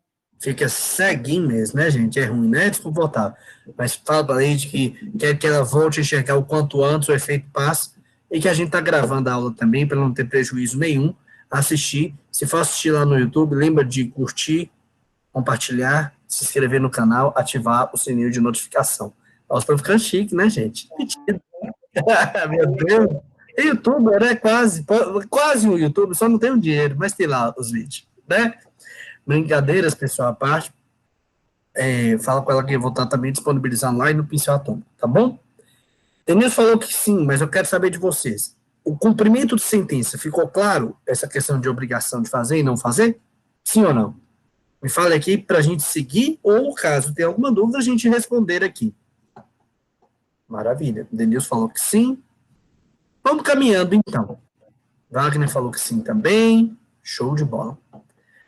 Fica ceguinho mesmo, né, gente? É ruim, né? É desconfortável. Mas fala pra Leite que quer que ela volte a enxergar o quanto antes, o efeito passa, e que a gente tá gravando a aula também, para não ter prejuízo nenhum, assistir. Se for assistir lá no YouTube, lembra de curtir, compartilhar, se inscrever no canal, ativar o sininho de notificação. Nós estamos ficando chique, né, gente? Meu Deus! É youtuber, né? Quase um youtuber, só não tem o dinheiro, mas tem lá os vídeos, né? Brincadeiras, pessoal, à parte. Fala com ela que eu vou estar também disponibilizando lá e no Pincel Atômico, tá bom? Denilson falou que sim, mas eu quero saber de vocês. O cumprimento de sentença, ficou claro essa questão de obrigação de fazer e não fazer? Sim ou não? Me fale aqui para a gente seguir, ou caso tenha alguma dúvida, a gente responder aqui. Maravilha. Denilson falou que sim. Vamos caminhando, então. Wagner falou que sim também. Show de bola.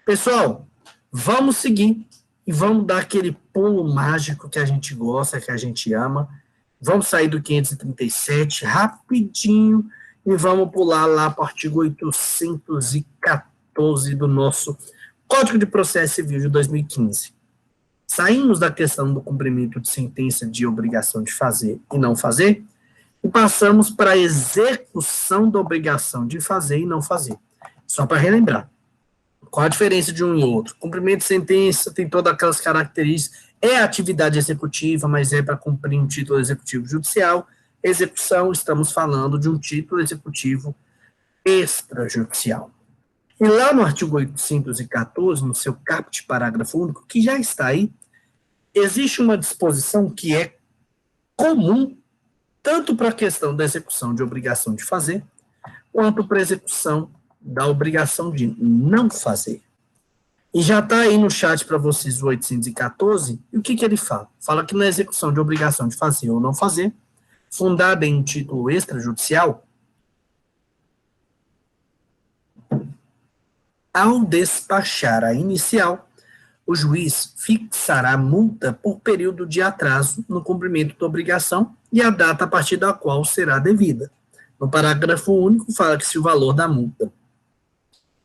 Pessoal, vamos seguir e vamos dar aquele pulo mágico que a gente gosta, que a gente ama. Vamos sair do 537 rapidinho e vamos pular lá para o artigo 814 do nosso Código de Processo Civil de 2015. Saímos da questão do cumprimento de sentença de obrigação de fazer e não fazer e passamos para a execução da obrigação de fazer e não fazer. Só para relembrar. Qual a diferença de um e outro? Cumprimento de sentença tem todas aquelas características, é atividade executiva, mas é para cumprir um título executivo judicial. Execução, estamos falando de um título executivo extrajudicial. E lá no artigo 814, no seu caput parágrafo único, que já está aí, existe uma disposição que é comum tanto para a questão da execução de obrigação de fazer, quanto para a execução da obrigação de não fazer. E já está aí no chat para vocês o 814, e o que ele fala? Fala que na execução de obrigação de fazer ou não fazer, fundada em um título extrajudicial, ao despachar a inicial, o juiz fixará multa por período de atraso no cumprimento da obrigação e a data a partir da qual será devida. No parágrafo único, fala que se o valor da multa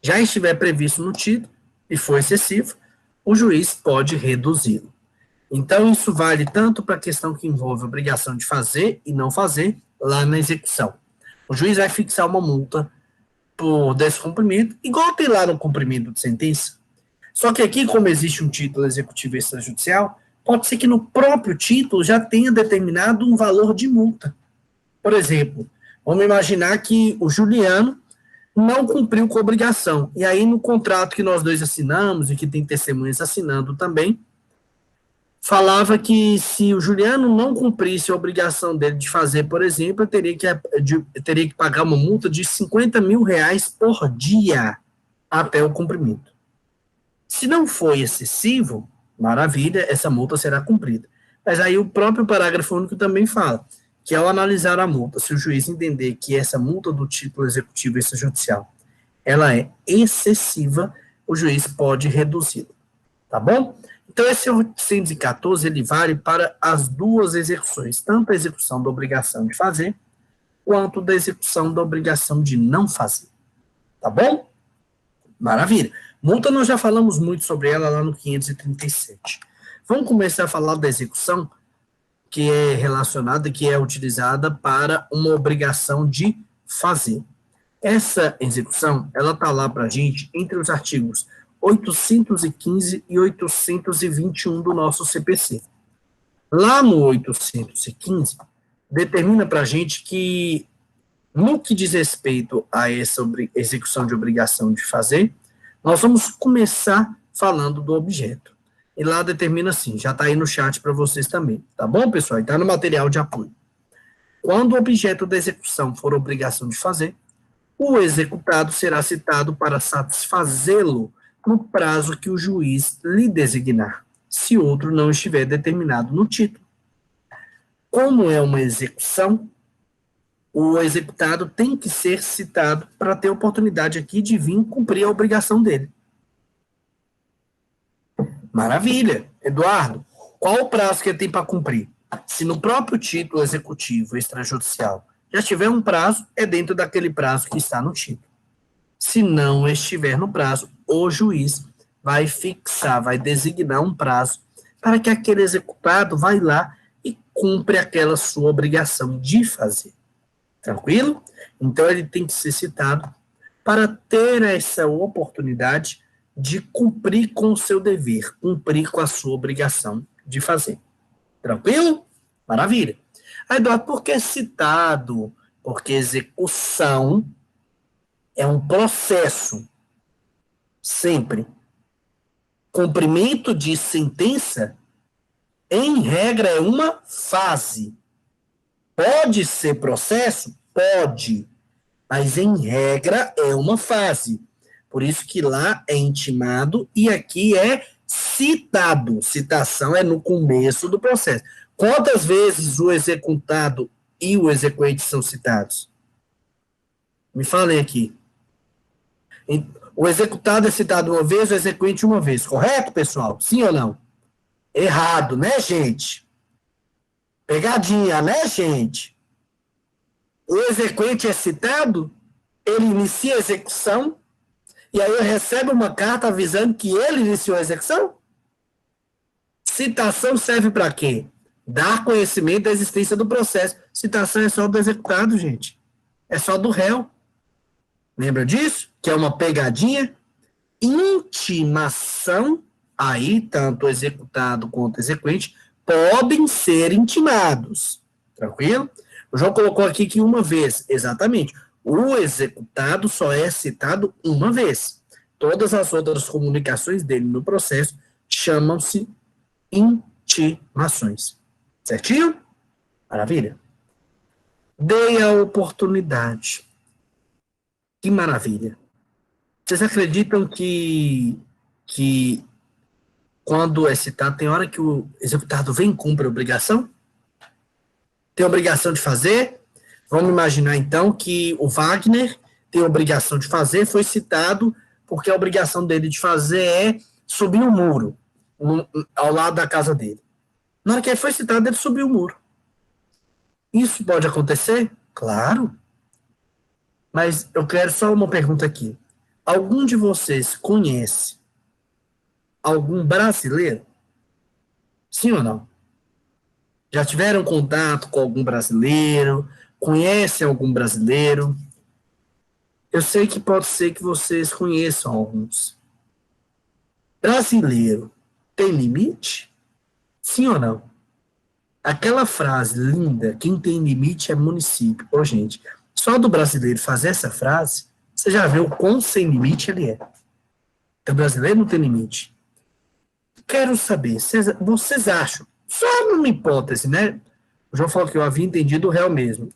já estiver previsto no título e for excessivo, o juiz pode reduzi-lo. Então, isso vale tanto para a questão que envolve a obrigação de fazer e não fazer lá na execução. O juiz vai fixar uma multa por descumprimento, igual tem lá no cumprimento de sentença. Só que aqui, como existe um título executivo extrajudicial, pode ser que no próprio título já tenha determinado um valor de multa. Por exemplo, vamos imaginar que o Juliano não cumpriu com a obrigação. E aí, no contrato que nós dois assinamos, e que tem testemunhas assinando também, falava que se o Juliano não cumprisse a obrigação dele de fazer, por exemplo, teria que pagar uma multa de R$ 50.000 por dia até o cumprimento. Se não foi excessivo, maravilha, essa multa será cumprida. Mas aí o próprio parágrafo único também fala que ao analisar a multa, se o juiz entender que essa multa do título executivo extrajudicial, ela é excessiva, o juiz pode reduzi-la, tá bom? Então, esse 814, ele vale para as duas execuções, tanto a execução da obrigação de fazer, quanto da execução da obrigação de não fazer, tá bom? Maravilha. Multa, nós já falamos muito sobre ela lá no 537. Vamos começar a falar da execução, que é relacionada, que é utilizada para uma obrigação de fazer. Essa execução, ela está lá para a gente entre os artigos 815 e 821 do nosso CPC. Lá no 815, determina para a gente que, no que diz respeito a essa execução de obrigação de fazer, nós vamos começar falando do objeto. E lá determina assim, já está aí no chat para vocês também, tá bom, pessoal? Está no material de apoio. Quando o objeto da execução for obrigação de fazer, o executado será citado para satisfazê-lo no prazo que o juiz lhe designar, se outro não estiver determinado no título. Como é uma execução, o executado tem que ser citado para ter oportunidade aqui de vir cumprir a obrigação dele. Maravilha. Eduardo, qual o prazo que ele tem para cumprir? Se no próprio título executivo extrajudicial já tiver um prazo, é dentro daquele prazo que está no título. Se não estiver no prazo, o juiz vai fixar, vai designar um prazo para que aquele executado vá lá e cumpra aquela sua obrigação de fazer. Tranquilo? Então, ele tem que ser citado para ter essa oportunidade de cumprir com o seu dever, cumprir com a sua obrigação de fazer. Tranquilo? Maravilha. Aí, Eduardo, por que citado? Porque execução é um processo, sempre. Cumprimento de sentença, em regra, é uma fase. Pode ser processo? Pode. Mas, em regra, é uma fase. Por isso que lá é intimado e aqui é citado. Citação é no começo do processo. Quantas vezes o executado e o exequente são citados? Me falem aqui. O executado é citado uma vez, o exequente uma vez. Correto, pessoal? Sim ou não? Errado, né, gente? Pegadinha, né, gente? O exequente é citado, ele inicia a execução, e aí recebe uma carta avisando que ele iniciou a execução? Citação serve para quê? Dar conhecimento da existência do processo. Citação é só do executado, gente. É só do réu. Lembra disso? Que é uma pegadinha. Intimação, aí tanto o executado quanto o exequente podem ser intimados. Tranquilo? O João colocou aqui que uma vez, exatamente. O executado só é citado uma vez. Todas as outras comunicações dele no processo chamam-se intimações. Certinho? Maravilha. Dei a oportunidade. Que maravilha. Vocês acreditam que quando é citado, tem hora que o executado vem e cumpre a obrigação? Tem a obrigação de fazer? Vamos imaginar, então, que o Wagner tem a obrigação de fazer, foi citado porque a obrigação dele de fazer é subir um muro ao lado da casa dele. Na hora que ele foi citado, ele subiu o muro. Isso pode acontecer? Claro. Mas eu quero só uma pergunta aqui. Algum de vocês conhece algum brasileiro? Sim ou não? Já tiveram contato com algum brasileiro? Conhecem algum brasileiro? Eu sei que pode ser que vocês conheçam alguns. Brasileiro tem limite? Sim ou não? Aquela frase linda, quem tem limite é município. Ô, gente, só do brasileiro fazer essa frase, você já vê o quão sem limite ele é. O brasileiro não tem limite. Quero saber, vocês acham, só numa hipótese, né? O João falou que eu havia entendido o réu mesmo.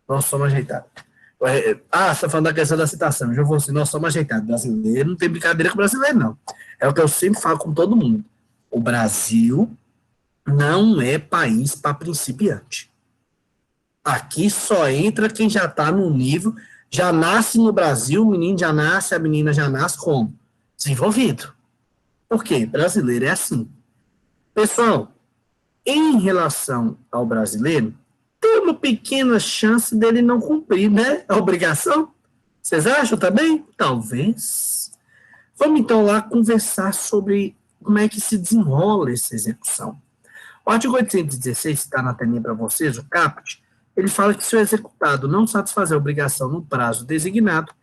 Nós somos ajeitados. Você está falando da questão da citação. O João falou assim, nós somos ajeitados. Brasileiro não tem brincadeira com brasileiro, não. É o que eu sempre falo com todo mundo. O Brasil não é país para principiante. Aqui só entra quem já está no nível, já nasce no Brasil, o menino já nasce, a menina já nasce como? Desenvolvido. Por quê? Brasileiro é assim. Pessoal, em relação ao brasileiro, tem uma pequena chance dele não cumprir, né? A obrigação. Vocês acham também? Talvez. Vamos então lá conversar sobre como é que se desenrola essa execução. O artigo 816, que está na telinha para vocês, o caput, ele fala que se o executado não satisfazer a obrigação no prazo designado,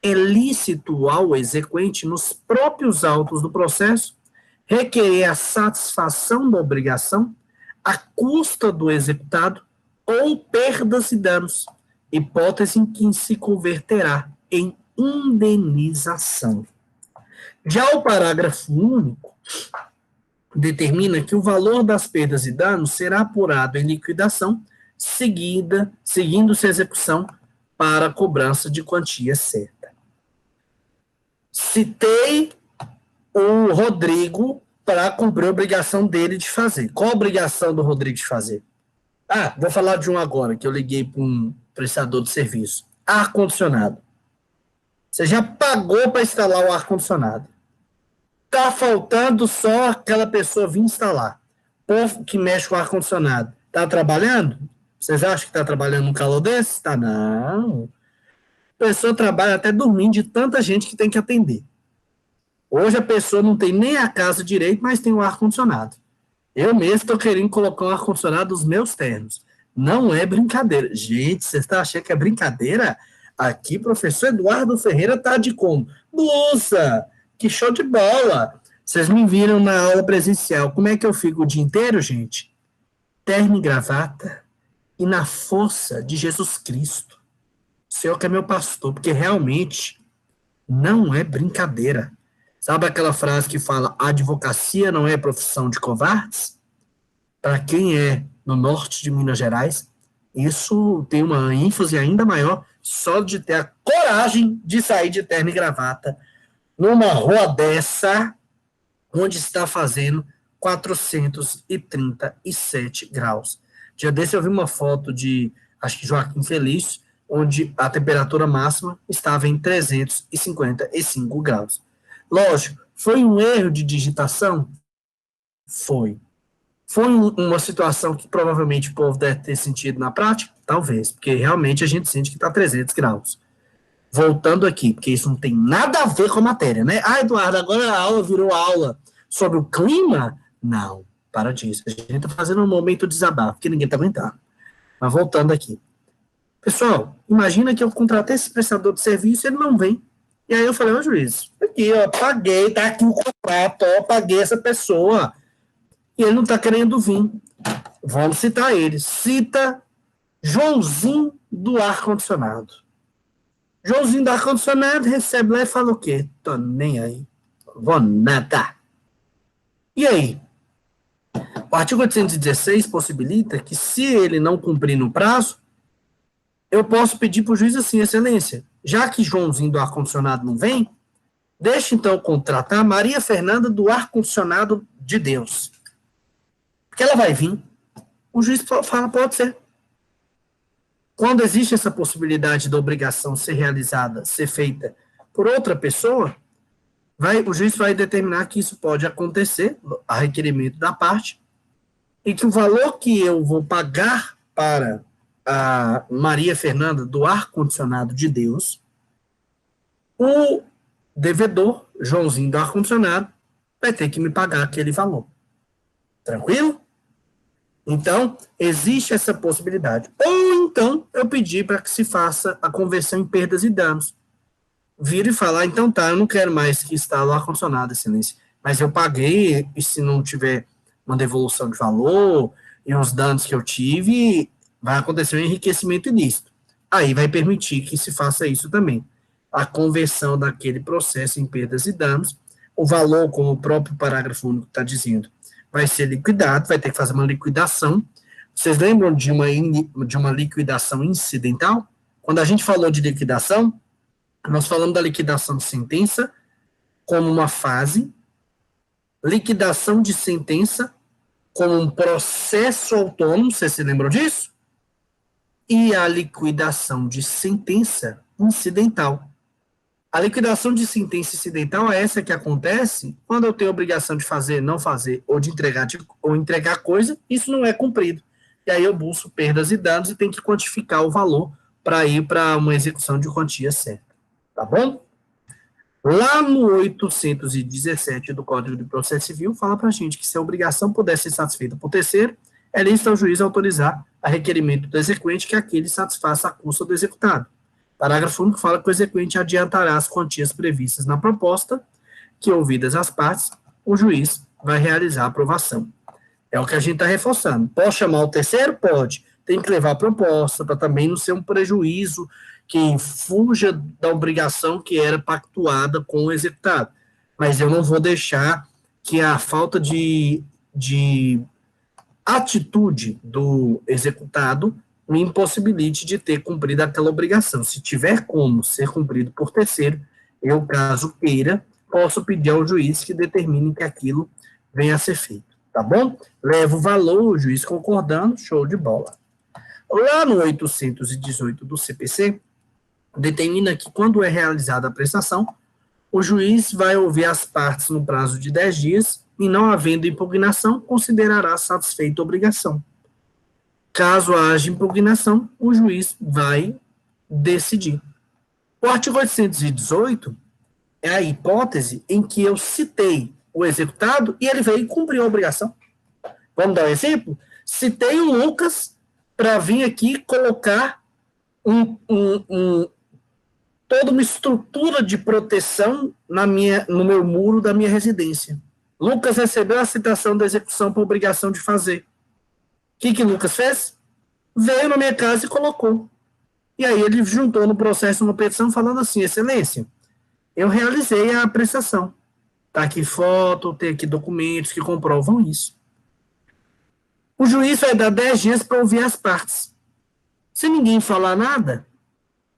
é lícito ao exequente, nos próprios autos do processo, requerer a satisfação da obrigação à custa do executado ou perdas e danos, hipótese em que se converterá em indenização. Já o parágrafo único determina que o valor das perdas e danos será apurado em liquidação, seguindo-se a execução para a cobrança de quantia certa. Citei o Rodrigo para cumprir a obrigação dele de fazer. Qual a obrigação do Rodrigo de fazer? Vou falar de um agora, que eu liguei para um prestador de serviço. Ar-condicionado. Você já pagou para instalar o ar-condicionado. Está faltando só aquela pessoa vir instalar. O povo que mexe com o ar-condicionado está trabalhando? Vocês acham que está trabalhando num calor desse? Está não. A pessoa trabalha até dormindo de tanta gente que tem que atender. Hoje a pessoa não tem nem a casa direito, mas tem o ar-condicionado. Eu mesmo estou querendo colocar um ar-condicionado nos meus ternos. Não é brincadeira. Gente, você está achando que é brincadeira? Aqui, professor Eduardo Ferreira está de como? Blusa! Que show de bola! Vocês me viram na aula presencial. Como é que eu fico o dia inteiro, gente? Terno e gravata e na força de Jesus Cristo. O Senhor que é meu pastor, porque realmente não é brincadeira. Sabe aquela frase que fala, a advocacia não é profissão de covardes? Para quem é no norte de Minas Gerais, isso tem uma ênfase ainda maior só de ter a coragem de sair de terno e gravata numa rua dessa, onde está fazendo 437 graus. Dia desse eu vi uma foto de, acho que Joaquim Felício, onde a temperatura máxima estava em 355 graus. Lógico, foi um erro de digitação? Foi. Foi uma situação que provavelmente o povo deve ter sentido na prática? Talvez, porque realmente a gente sente que está 300 graus. Voltando aqui, porque isso não tem nada a ver com a matéria, né? Eduardo, agora a aula virou aula sobre o clima? Não, para disso. A gente está fazendo um momento de desabafo, que ninguém está aguentando. Mas voltando aqui. Pessoal, imagina que eu contratei esse prestador de serviço e ele não vem. E aí eu falei, ô juiz, aqui, ó, paguei, tá aqui o contrato, ó, paguei essa pessoa. E ele não tá querendo vir. Vamos citar ele. Cita Joãozinho do ar-condicionado. Joãozinho do ar-condicionado recebe lá e fala o quê? Tô nem aí. Vou nada. E aí? O artigo 816 possibilita que, se ele não cumprir no prazo, eu posso pedir para o juiz assim, excelência, já que Joãozinho do ar-condicionado não vem, deixe então contratar Maria Fernanda do ar-condicionado de Deus. Porque ela vai vir. O juiz fala, pode ser. Quando existe essa possibilidade da obrigação ser realizada, ser feita por outra pessoa, o juiz vai determinar que isso pode acontecer, a requerimento da parte, e que o valor que eu vou pagar para a Maria Fernanda do ar-condicionado de Deus, o devedor, Joãozinho do ar-condicionado, vai ter que me pagar aquele valor. Tranquilo? Então, existe essa possibilidade. Ou então, eu pedi para que se faça a conversão em perdas e danos. Vira e falar, então tá, eu não quero mais que instale o ar-condicionado, excelência, mas eu paguei, e se não tiver uma devolução de valor e os danos que eu tive, vai acontecer um enriquecimento ilícito. Aí vai permitir que se faça isso também. A conversão daquele processo em perdas e danos, o valor, como o próprio parágrafo único está dizendo, vai ser liquidado, vai ter que fazer uma liquidação. Vocês lembram de uma liquidação incidental? Quando a gente falou de liquidação, nós falamos da liquidação de sentença como uma fase, liquidação de sentença como um processo autônomo, vocês se lembram disso? E a liquidação de sentença incidental. A liquidação de sentença incidental é essa que acontece quando eu tenho a obrigação de fazer, não fazer, ou de entregar coisa, isso não é cumprido. E aí eu busco perdas e danos e tenho que quantificar o valor para ir para uma execução de quantia certa. Tá bom? Lá no 817 do Código de Processo Civil, fala para a gente que se a obrigação puder ser satisfeita por terceiro, é lícito ao juiz autorizar a requerimento do exequente que aquele satisfaça a custa do executado. Parágrafo único fala que o exequente adiantará as quantias previstas na proposta, que, ouvidas as partes, o juiz vai realizar a aprovação. É o que a gente está reforçando. Posso chamar o terceiro? Pode. Tem que levar a proposta para também não ser um prejuízo que fuja da obrigação que era pactuada com o executado. Mas eu não vou deixar que a falta de atitude do executado me impossibilite de ter cumprido aquela obrigação. Se tiver como ser cumprido por terceiro, eu, caso queira, posso pedir ao juiz que determine que aquilo venha a ser feito. Tá bom? Levo o valor, o juiz concordando, show de bola. Lá no 818 do CPC, determina que quando é realizada a prestação, o juiz vai ouvir as partes no prazo de 10 dias e, não havendo impugnação, considerará satisfeita a obrigação. Caso haja impugnação, o juiz vai decidir. O artigo 818 é a hipótese em que eu citei o executado e ele veio cumprir a obrigação. Vamos dar um exemplo? Citei o Lucas para vir aqui colocar toda uma estrutura de proteção no meu muro da minha residência. Lucas recebeu a citação da execução por obrigação de fazer. O que Lucas fez? Veio na minha casa e colocou. E aí ele juntou no processo uma petição falando assim: excelência, eu realizei a prestação. Está aqui foto, tem aqui documentos que comprovam isso. O juiz vai dar 10 dias para ouvir as partes. Se ninguém falar nada,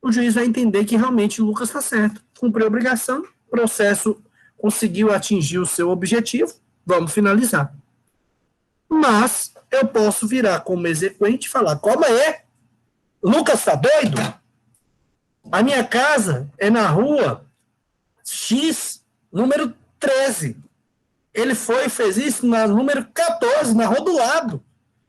o juiz vai entender que realmente o Lucas está certo. Cumpriu a obrigação, o processo conseguiu atingir o seu objetivo, vamos finalizar. Mas eu posso virar como exequente e falar: como é? Lucas está doido? A minha casa é na rua X, número 13. Ele foi e fez isso na número 14, na rua do lado,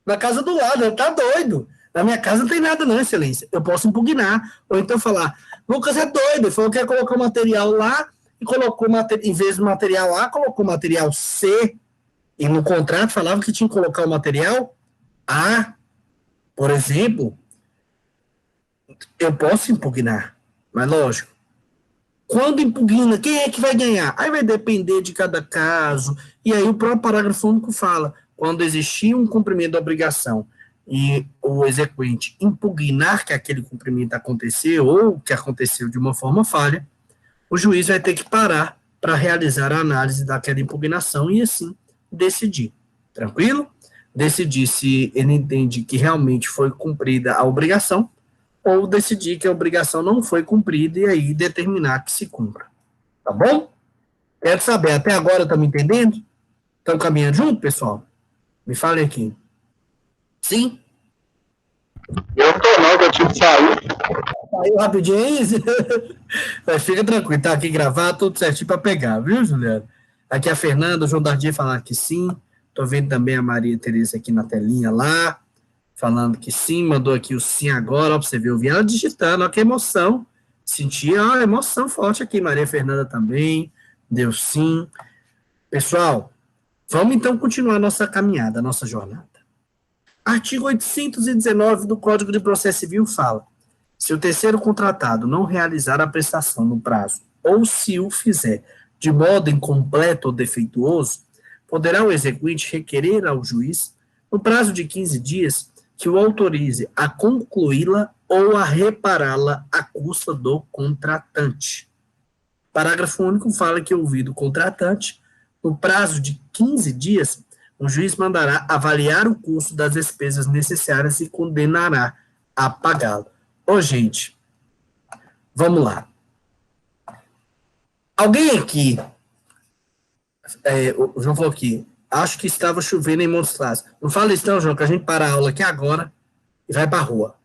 na casa do lado. Ele está doido. Na minha casa não tem nada não, excelência. Eu posso impugnar. Ou então falar: Lucas é doido. Ele falou que ia colocar o material lá e colocou, em vez do material A, colocou o material C. E no contrato falava que tinha que colocar o material A, por exemplo. Eu posso impugnar, mas lógico, quando impugna, quem é que vai ganhar? Aí vai depender de cada caso, e aí o próprio parágrafo único fala: quando existir um cumprimento da obrigação e o exequente impugnar que aquele cumprimento aconteceu ou que aconteceu de uma forma falha, o juiz vai ter que parar para realizar a análise daquela impugnação e assim decidir. Tranquilo? Decidir se ele entende que realmente foi cumprida a obrigação ou decidir que a obrigação não foi cumprida e aí determinar que se cumpra. Tá bom? Quero saber, até agora estão me entendendo? Estão caminhando junto, pessoal? Me falem aqui. Sim? Eu não tô não, que eu tive que sair. Saiu rapidinho? Mas fica tranquilo, tá aqui gravado, tudo certinho para pegar, viu, Juliana? Aqui a Fernanda, o João Dardia falando que sim. Tô vendo também a Maria Tereza aqui na telinha lá, falando que sim, mandou aqui o sim agora, ó, pra você ver, eu vi ela digitando, ó, que emoção. Senti a emoção forte aqui, Maria Fernanda também, deu sim. Pessoal, vamos então continuar nossa caminhada, nossa jornada. Artigo 819 do Código de Processo Civil fala: se o terceiro contratado não realizar a prestação no prazo, ou se o fizer de modo incompleto ou defeituoso, poderá o exequente requerer ao juiz, no prazo de 15 dias, que o autorize a concluí-la ou a repará-la à custa do contratante. Parágrafo único fala que, ouvido o contratante, no prazo de 15 dias, o juiz mandará avaliar o custo das despesas necessárias e condenará a pagá-lo. Ô, gente, vamos lá. Alguém aqui, o João falou aqui, acho que estava chovendo em Montes Claros. Não fala isso não, João, que a gente para a aula aqui agora e vai para a rua,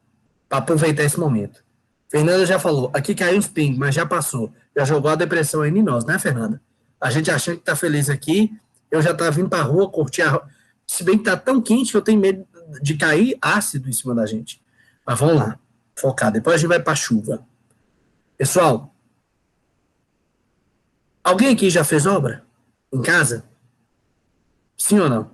para aproveitar esse momento. Fernanda já falou, aqui caiu uns pingos, mas já passou. Já jogou a depressão aí em nós, né, Fernanda? A gente achando que tá feliz aqui, eu já tava vindo para a rua, curtir a rua. Se bem que tá tão quente que eu tenho medo de cair ácido em cima da gente. Mas vamos lá, focar. Depois a gente vai para a chuva. Pessoal, alguém aqui já fez obra? Em casa? Sim ou não?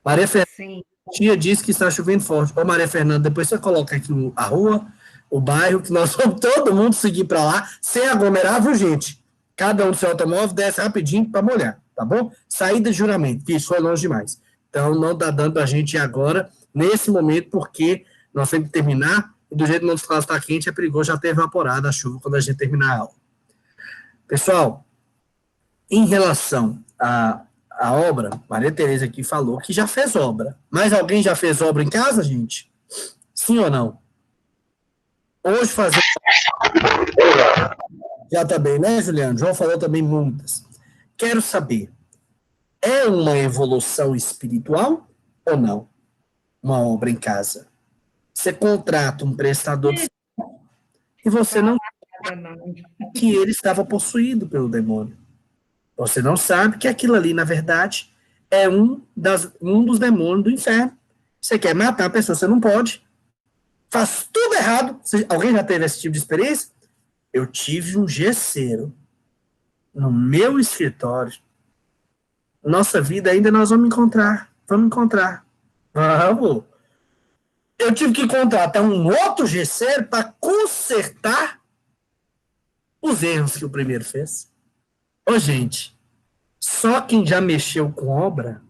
Maria Fernanda, Sim. tia disse que está chovendo forte. Ô, Maria Fernanda, depois você coloca aqui a rua, o bairro, que nós vamos todo mundo seguir para lá, sem aglomerar, viu, gente? Cada um do seu automóvel desce rapidinho para molhar, tá bom? Saída de juramento, que isso foi longe demais. Então, não está dando para a gente ir agora, nesse momento, porque nós temos que terminar, e do jeito que o nosso caso está quente, é perigoso já ter evaporado a chuva quando a gente terminar a aula. Pessoal, em relação à obra, Maria Tereza aqui falou que já fez obra. Mas alguém já fez obra em casa, gente? Sim ou não? Hoje fazer... Já tá bem, né, Juliano? João falou também muitas. Quero saber, é uma evolução espiritual ou não? Uma obra em casa. Você contrata um prestador de serviço e você não sabe que ele estava possuído pelo demônio. Você não sabe que aquilo ali, na verdade, é um dos demônios do inferno. Você quer matar a pessoa, você não pode. Faz tudo errado. Alguém já teve esse tipo de experiência? Eu tive um gesseiro no meu escritório. Nossa vida ainda nós vamos encontrar. Vamos encontrar. Vamos. Eu tive que contratar um outro gesseiro para consertar os erros que o primeiro fez. Ô, gente, só quem já mexeu com obra,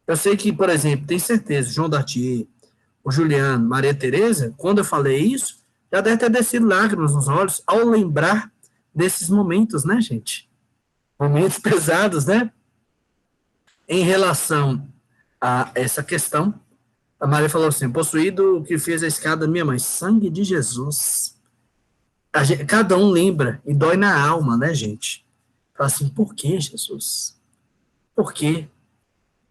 eu sei que, por exemplo, tem certeza, João Dartier, o Juliano, Maria Tereza, quando eu falei isso, já deve ter descido lágrimas nos olhos ao lembrar desses momentos, né, gente? Momentos pesados, né? Em relação a essa questão, a Maria falou assim, possuído o que fez a escada minha mãe, sangue de Jesus. Cada um lembra e dói na alma, né, gente? Fala assim, por que, Jesus? Por quê?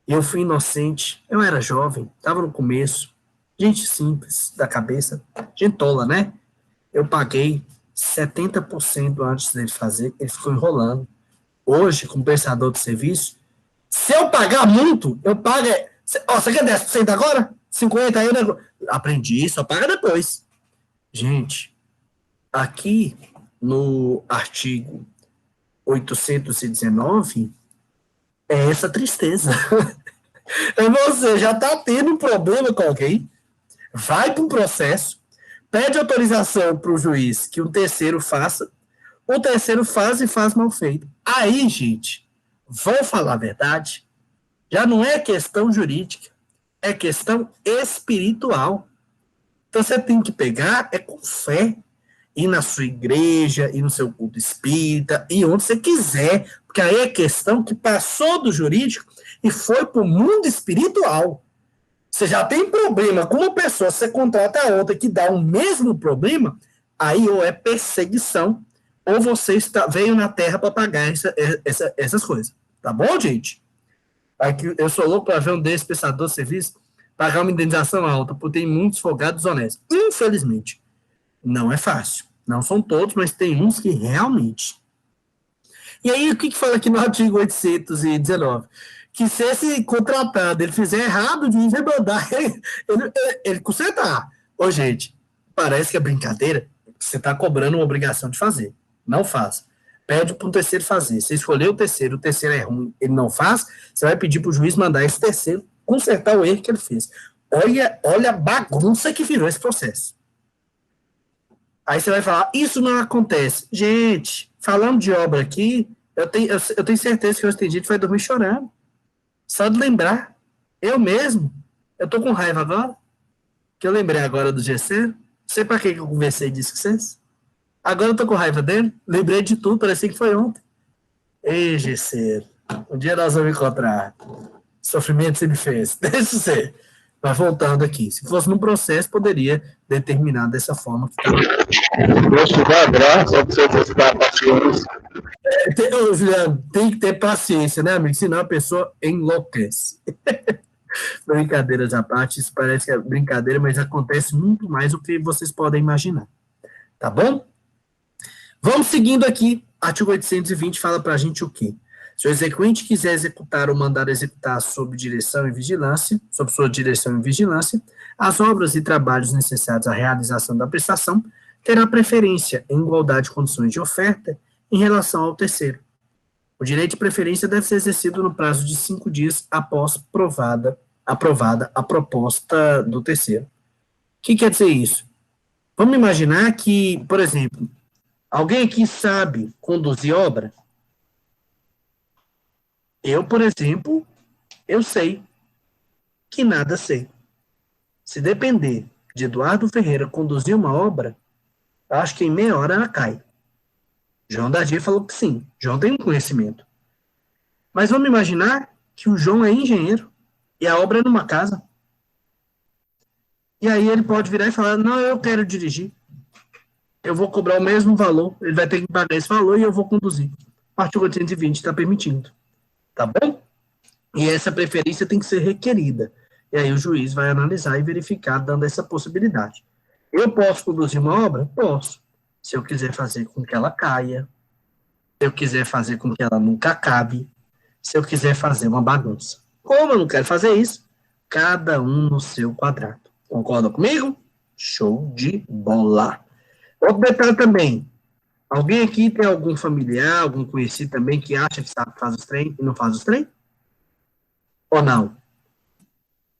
Eu fui inocente, eu era jovem, estava no começo, gente simples da cabeça, gente tola, né? Eu paguei 70% antes dele fazer, ele ficou enrolando. Hoje, como prestador de serviço, se eu pagar muito, eu pago... você quer 10% agora? 50% aí? Aprendi, só paga depois. Gente, aqui no artigo 819, é essa tristeza. Você já está tendo um problema com alguém, vai para um processo, pede autorização para o juiz que um terceiro faça, o terceiro faz e faz mal feito. Aí, gente, vou falar a verdade, já não é questão jurídica, é questão espiritual. Então você tem que pegar, com fé, ir na sua igreja, ir no seu culto espírita, ir onde você quiser, porque aí é questão que passou do jurídico e foi para o mundo espiritual. Você já tem problema com uma pessoa, você contrata a outra que dá o mesmo problema, aí ou é perseguição, ou você veio na terra para pagar essas coisas. Tá bom, gente? Aqui, eu sou louco para ver um desses prestadores de serviço pagar uma indenização alta, porque tem muitos folgados honestos. Infelizmente. Não é fácil. Não são todos, mas tem uns que realmente. E aí, o que fala aqui no artigo 819? Que se esse contratado ele fizer errado, o juiz vai mandar ele consertar. Ô, gente, parece que é brincadeira. Você está cobrando uma obrigação de fazer. Não faz. Pede para um terceiro fazer. Você escolheu o terceiro é ruim, ele não faz, você vai pedir para o juiz mandar esse terceiro consertar o erro que ele fez. Olha a bagunça que virou esse processo. Aí você vai falar, isso não acontece. Gente, falando de obra aqui, Eu tenho certeza que hoje tem gente que vai dormir chorando. Só de lembrar. Eu mesmo. Eu tô com raiva agora. Que eu lembrei agora do GC. Não sei pra que eu conversei disso com vocês. Agora eu tô com raiva dele. Lembrei de tudo, parecia que foi ontem. Ei, GC. Um dia nós vamos encontrar. Sofrimento você me fez. Deixa ser. Mas voltando aqui. Se fosse num processo, poderia determinar dessa forma que estava. Deus te dá graça para você testar a paciência. Juliano, tem que ter paciência, né, amigo? Senão a pessoa enlouquece. Brincadeiras à parte, isso parece que é brincadeira, mas acontece muito mais do que vocês podem imaginar. Tá bom? Vamos seguindo aqui. Artigo 820 fala pra gente o quê? Se o exequente quiser executar ou mandar executar sob direção e vigilância, sob sua direção e vigilância, as obras e trabalhos necessários à realização da prestação, terá preferência em igualdade de condições de oferta em relação ao terceiro. O direito de preferência deve ser exercido no prazo de 5 dias após aprovada a proposta do terceiro. O que quer dizer isso? Vamos imaginar que, por exemplo, alguém aqui sabe conduzir obra? Eu, por exemplo, eu sei que nada sei. Se depender de Eduardo Ferreira conduzir uma obra, eu acho que em meia hora ela cai. João Dadir falou que sim. João tem um conhecimento. Mas vamos imaginar que o João é engenheiro e a obra é numa casa. E aí ele pode virar e falar, não, eu quero dirigir. Eu vou cobrar o mesmo valor, ele vai ter que pagar esse valor e eu vou conduzir. O artigo 820 está permitindo. Tá bom? E essa preferência tem que ser requerida. E aí o juiz vai analisar e verificar, dando essa possibilidade. Eu posso conduzir uma obra? Posso. Se eu quiser fazer com que ela caia, se eu quiser fazer com que ela nunca acabe, se eu quiser fazer uma bagunça. Como eu não quero fazer isso? Cada um no seu quadrado. Concorda comigo? Show de bola. Outro detalhe também. Alguém aqui tem algum familiar, algum conhecido também que acha que sabe que faz os trem e não faz os trem? Ou não?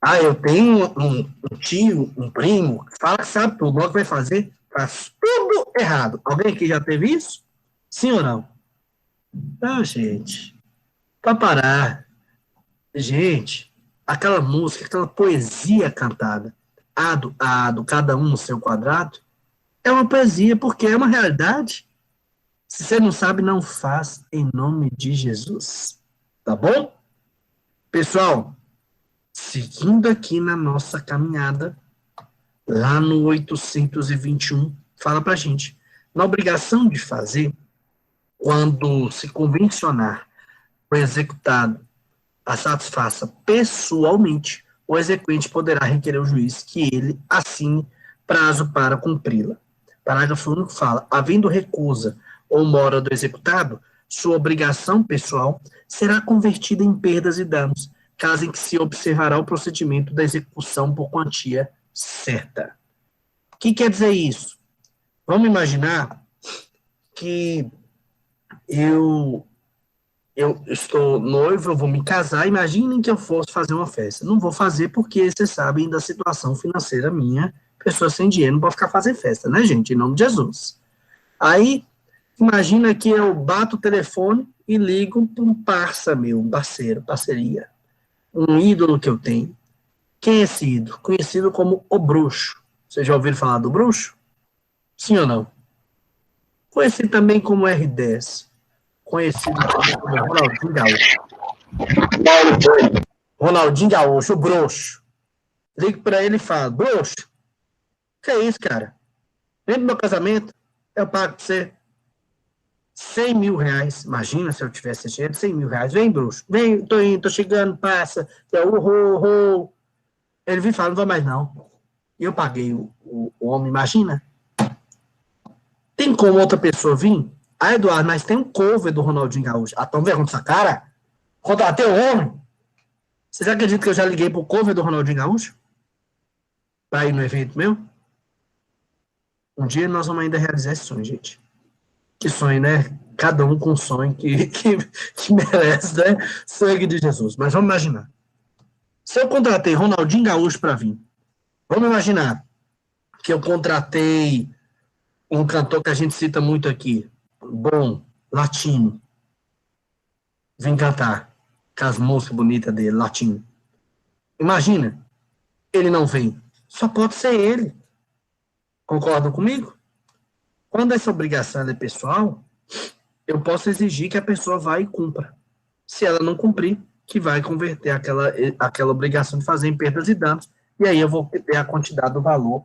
Ah, eu tenho um tio, um primo, que fala que sabe tudo, logo vai fazer, faz tudo errado. Alguém aqui já teve isso? Sim ou não? Não, gente. Para parar. Gente, aquela música, aquela poesia cantada, ado, cada um no seu quadrado, é uma poesia porque é uma realidade. Se você não sabe, não faz em nome de Jesus. Tá bom? Pessoal, seguindo aqui na nossa caminhada, lá no 821, fala pra gente. Na obrigação de fazer, quando se convencionar o executado a satisfaça pessoalmente, o exequente poderá requerer ao juiz que ele assine prazo para cumpri-la. Parágrafo único fala, havendo recusa ou mora do executado, sua obrigação pessoal será convertida em perdas e danos, caso em que se observará o procedimento da execução por quantia certa. O que quer dizer isso? Vamos imaginar que eu estou noivo, eu vou me casar, imaginem que eu fosse fazer uma festa. Não vou fazer porque vocês sabem da situação financeira minha, pessoa sem dinheiro não pode ficar fazendo festa, né, gente? Em nome de Jesus. Aí, imagina que eu bato o telefone e ligo para um parça meu, um parceiro, parceria, um ídolo que eu tenho. Quem é esse ídolo? Conhecido como o bruxo. Vocês já ouviram falar do bruxo? Sim ou não? Conhecido também como R10. Conhecido como Ronaldinho Gaúcho. Ronaldinho Gaúcho, o bruxo. Ligo para ele e falo, bruxo, que é isso, cara? Vem do meu casamento, eu pago pra você 100 mil reais. Imagina se eu tivesse esse dinheiro, 100 mil reais. Vem, bruxo, vem, tô indo, tô chegando, passa. Ele vem e fala, não vai mais não. E eu paguei o homem, imagina. Tem como outra pessoa vir? Ah, Eduardo, mas tem um cover do Ronaldinho Gaúcho. Ah, então vergonha dessa cara? Contratei o homem. Vocês acreditam que eu já liguei pro cover do Ronaldinho Gaúcho? Pra ir no evento meu? Um dia nós vamos ainda realizar esse sonho, gente. Que sonho, né? Cada um com um sonho que merece, né? Sangue de Jesus. Mas vamos imaginar. Se eu contratei Ronaldinho Gaúcho para vir, vamos imaginar que eu contratei um cantor que a gente cita muito aqui, bom, latino. vem cantar com as músicas bonitas dele, latim. Imagina, ele não vem. Só pode ser ele. Concordam comigo? Quando essa obrigação é pessoal, eu posso exigir que a pessoa vá e cumpra. Se ela não cumprir, que vai converter aquela obrigação de fazer em perdas e danos, e aí eu vou ter a quantidade do valor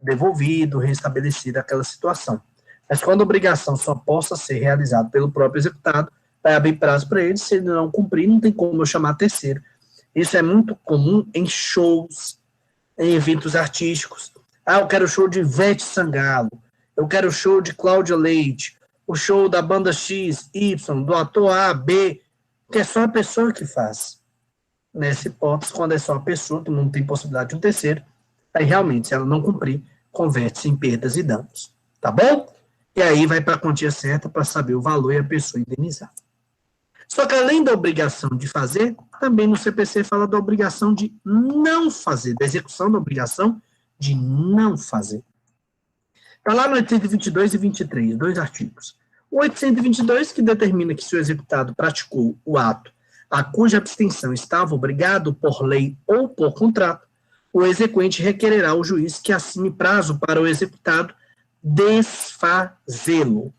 devolvido, restabelecido aquela situação. Mas quando a obrigação só possa ser realizada pelo próprio executado, vai abrir prazo para ele, se ele não cumprir, não tem como eu chamar terceiro. Isso é muito comum em shows, em eventos artísticos. Eu quero show de Ivete Sangalo, eu quero show de Cláudia Leite, o show da banda X, Y, do ator A, B, que é só a pessoa que faz. Nessa hipótese, quando é só a pessoa, que não tem possibilidade de um terceiro, aí realmente, se ela não cumprir, converte-se em perdas e danos. Tá bom? E aí vai para a quantia certa para saber o valor e a pessoa indenizar. Só que além da obrigação de fazer, também no CPC fala da obrigação de não fazer, da execução da obrigação de não fazer. Está lá no 822 e 23, 2 artigos. O 822, que determina que se o executado praticou o ato a cuja abstenção estava obrigado por lei ou por contrato, o exequente requererá ao juiz que assine prazo para o executado desfazê-lo.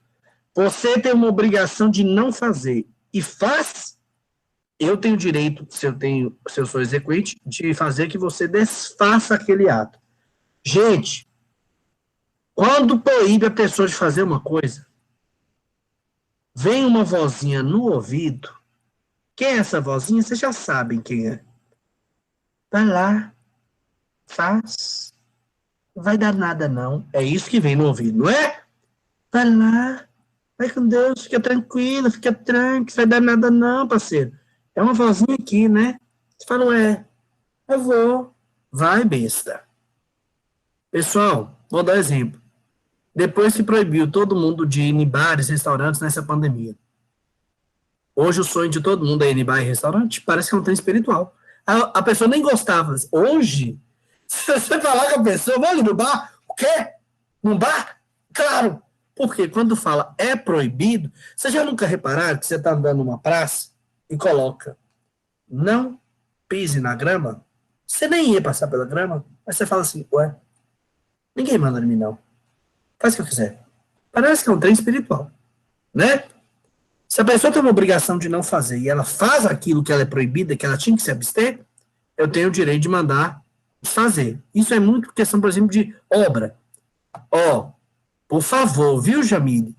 Você tem uma obrigação de não fazer e faz, eu tenho direito, se eu sou exequente, de fazer que você desfaça aquele ato. Gente, quando proíbe a pessoa de fazer uma coisa, vem uma vozinha no ouvido. Quem é essa vozinha? Vocês já sabem quem é. Vai lá, faz, não vai dar nada não. É isso que vem no ouvido, não é? Vai lá, vai com Deus, fica tranquilo, fica tranquilo, vai dar nada não, parceiro. É uma vozinha aqui, né? Você fala, eu vou. Vai, besta. Pessoal, vou dar um exemplo. Depois se proibiu todo mundo de ir em bares, restaurantes nessa pandemia. Hoje o sonho de todo mundo é ir em bar e restaurante, parece que é um trem espiritual. A pessoa nem gostava. Hoje, se você falar com a pessoa, vou ali no bar, o quê? Num bar? Claro. Porque quando fala é proibido, você já nunca repararam que você está andando numa praça e coloca não pise na grama? Você nem ia passar pela grama, mas você fala assim, ninguém manda em mim não. Faz o que eu quiser. Parece que é um trem espiritual, né? Se a pessoa tem uma obrigação de não fazer e ela faz aquilo que ela é proibida, que ela tinha que se abster, eu tenho o direito de mandar fazer. Isso é muito questão, por exemplo, de obra. Por favor, viu, Jamile?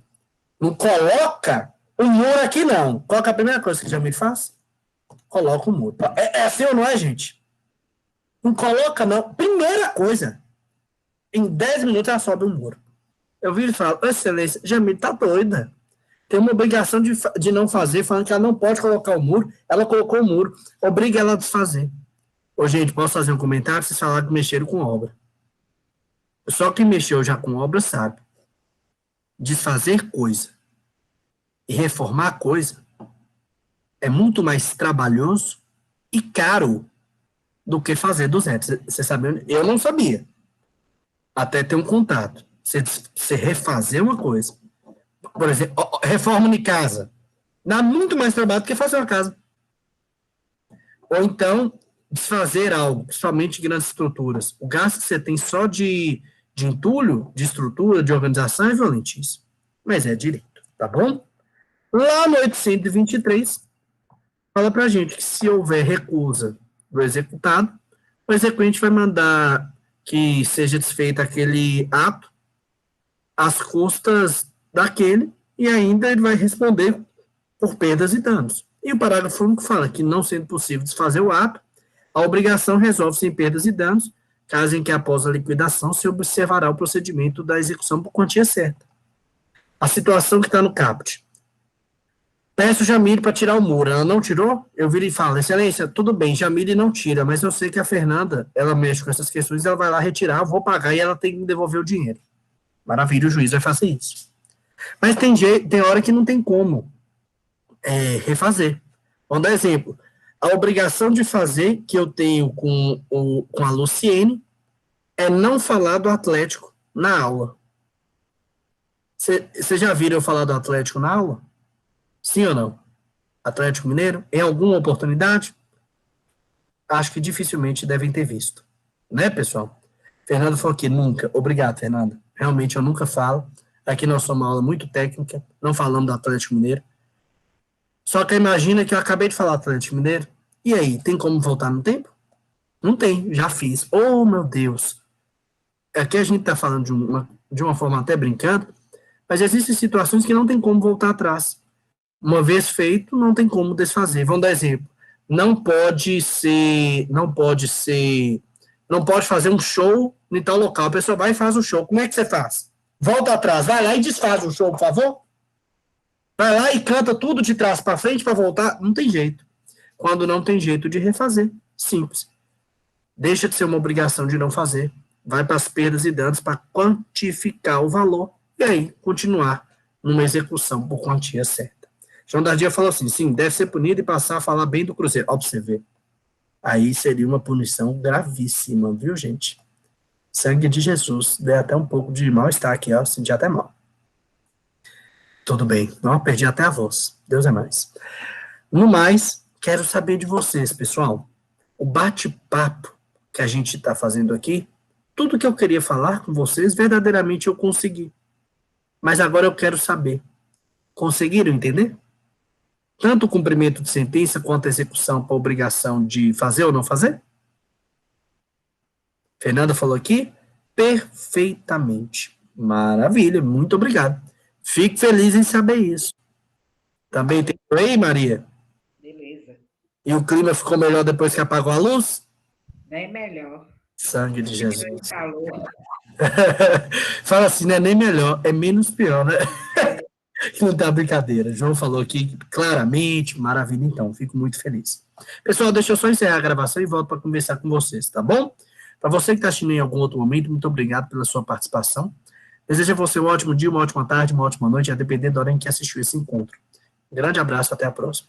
Não coloca o muro aqui, não. Qual é a primeira coisa que o Jamile faz? Coloca o muro. É assim ou não é, gente? Não coloca, não. Primeira coisa. Em 10 minutos ela sobe o muro. Eu vi ele falar, excelência, Jamile tá doida. Tem uma obrigação de não fazer, falando que ela não pode colocar o muro. Ela colocou o muro. Obriga ela a desfazer. Gente, posso fazer um comentário? Vocês falaram que mexeram com obra. Só quem mexeu já com obra sabe. Desfazer coisa e reformar coisa é muito mais trabalhoso e caro do que fazer do zero. Você sabe? Eu não sabia. Até ter um contato. Você refazer uma coisa. Por exemplo, reforma de casa. Dá muito mais trabalho do que fazer uma casa. Ou então, desfazer algo, principalmente grandes estruturas. O gasto que você tem só de entulho, de estrutura, de organização é violentíssimo. Mas é direito, tá bom? Lá no 823, fala pra gente que se houver recusa do executado, o exequente vai mandar que seja desfeito aquele ato às custas daquele, e ainda ele vai responder por perdas e danos. E o parágrafo único fala que, não sendo possível desfazer o ato, a obrigação resolve-se em perdas e danos, caso em que após a liquidação se observará o procedimento da execução por quantia certa. A situação que está no caput. Peço Jamile para tirar o muro. Ela não tirou? Eu viro e falo, excelência, tudo bem, Jamile não tira, mas eu sei que a Fernanda, ela mexe com essas questões, ela vai lá retirar, eu vou pagar e ela tem que me devolver o dinheiro. Maravilha, o juiz vai fazer isso. Mas tem hora que não tem como refazer. Vamos dar exemplo. A obrigação de fazer que eu tenho com a Luciene é não falar do Atlético na aula. Você já viram eu falar do Atlético na aula? Sim ou não? Atlético Mineiro, em alguma oportunidade? Acho que dificilmente devem ter visto. Né, pessoal? Fernando falou aqui, nunca. Obrigado, Fernando. Realmente eu nunca falo. Aqui nós somos uma aula muito técnica, não falamos do Atlético Mineiro. Só que imagina que eu acabei de falar do Atlético Mineiro. E aí, tem como voltar no tempo? Não tem, já fiz. Oh, meu Deus. Aqui a gente está falando de uma forma até brincando, mas existem situações que não tem como voltar atrás. Uma vez feito, não tem como desfazer. Vamos dar exemplo. Não pode fazer um show em tal local. A pessoa vai e faz o show. Como é que você faz? Volta atrás, vai lá e desfaz o show, por favor. Vai lá e canta tudo de trás para frente para voltar. Não tem jeito. Quando não tem jeito de refazer. Simples. Deixa de ser uma obrigação de não fazer. Vai para as perdas e danos para quantificar o valor e aí continuar numa execução por quantia certa. João Dardia falou assim, sim, deve ser punido e passar a falar bem do Cruzeiro. Ó, pra você ver. Aí seria uma punição gravíssima, viu, gente? Sangue de Jesus. Deu até um pouco de mal-estar aqui, ó. Senti até mal. Tudo bem. Não, perdi até a voz. Deus é mais. No mais, quero saber de vocês, pessoal. O bate-papo que a gente está fazendo aqui, tudo que eu queria falar com vocês, verdadeiramente eu consegui. Mas agora eu quero saber. Conseguiram entender? Tanto o cumprimento de sentença quanto a execução por obrigação de fazer ou não fazer? Fernanda falou aqui, perfeitamente. Maravilha, muito obrigado. Fico feliz em saber isso. Também tem aí, Maria? Beleza. E o clima ficou melhor depois que apagou a luz? Bem melhor. Sangue de Jesus. Calor. Fala assim, não é nem melhor, é menos pior, né? Não tá brincadeira. João falou aqui claramente, maravilha, então, fico muito feliz. Pessoal, deixa eu só encerrar a gravação e volto para conversar com vocês, tá bom? Para você que está assistindo em algum outro momento, muito obrigado pela sua participação. Desejo a você um ótimo dia, uma ótima tarde, uma ótima noite, a depender da hora em que assistiu esse encontro. Um grande abraço, até a próxima.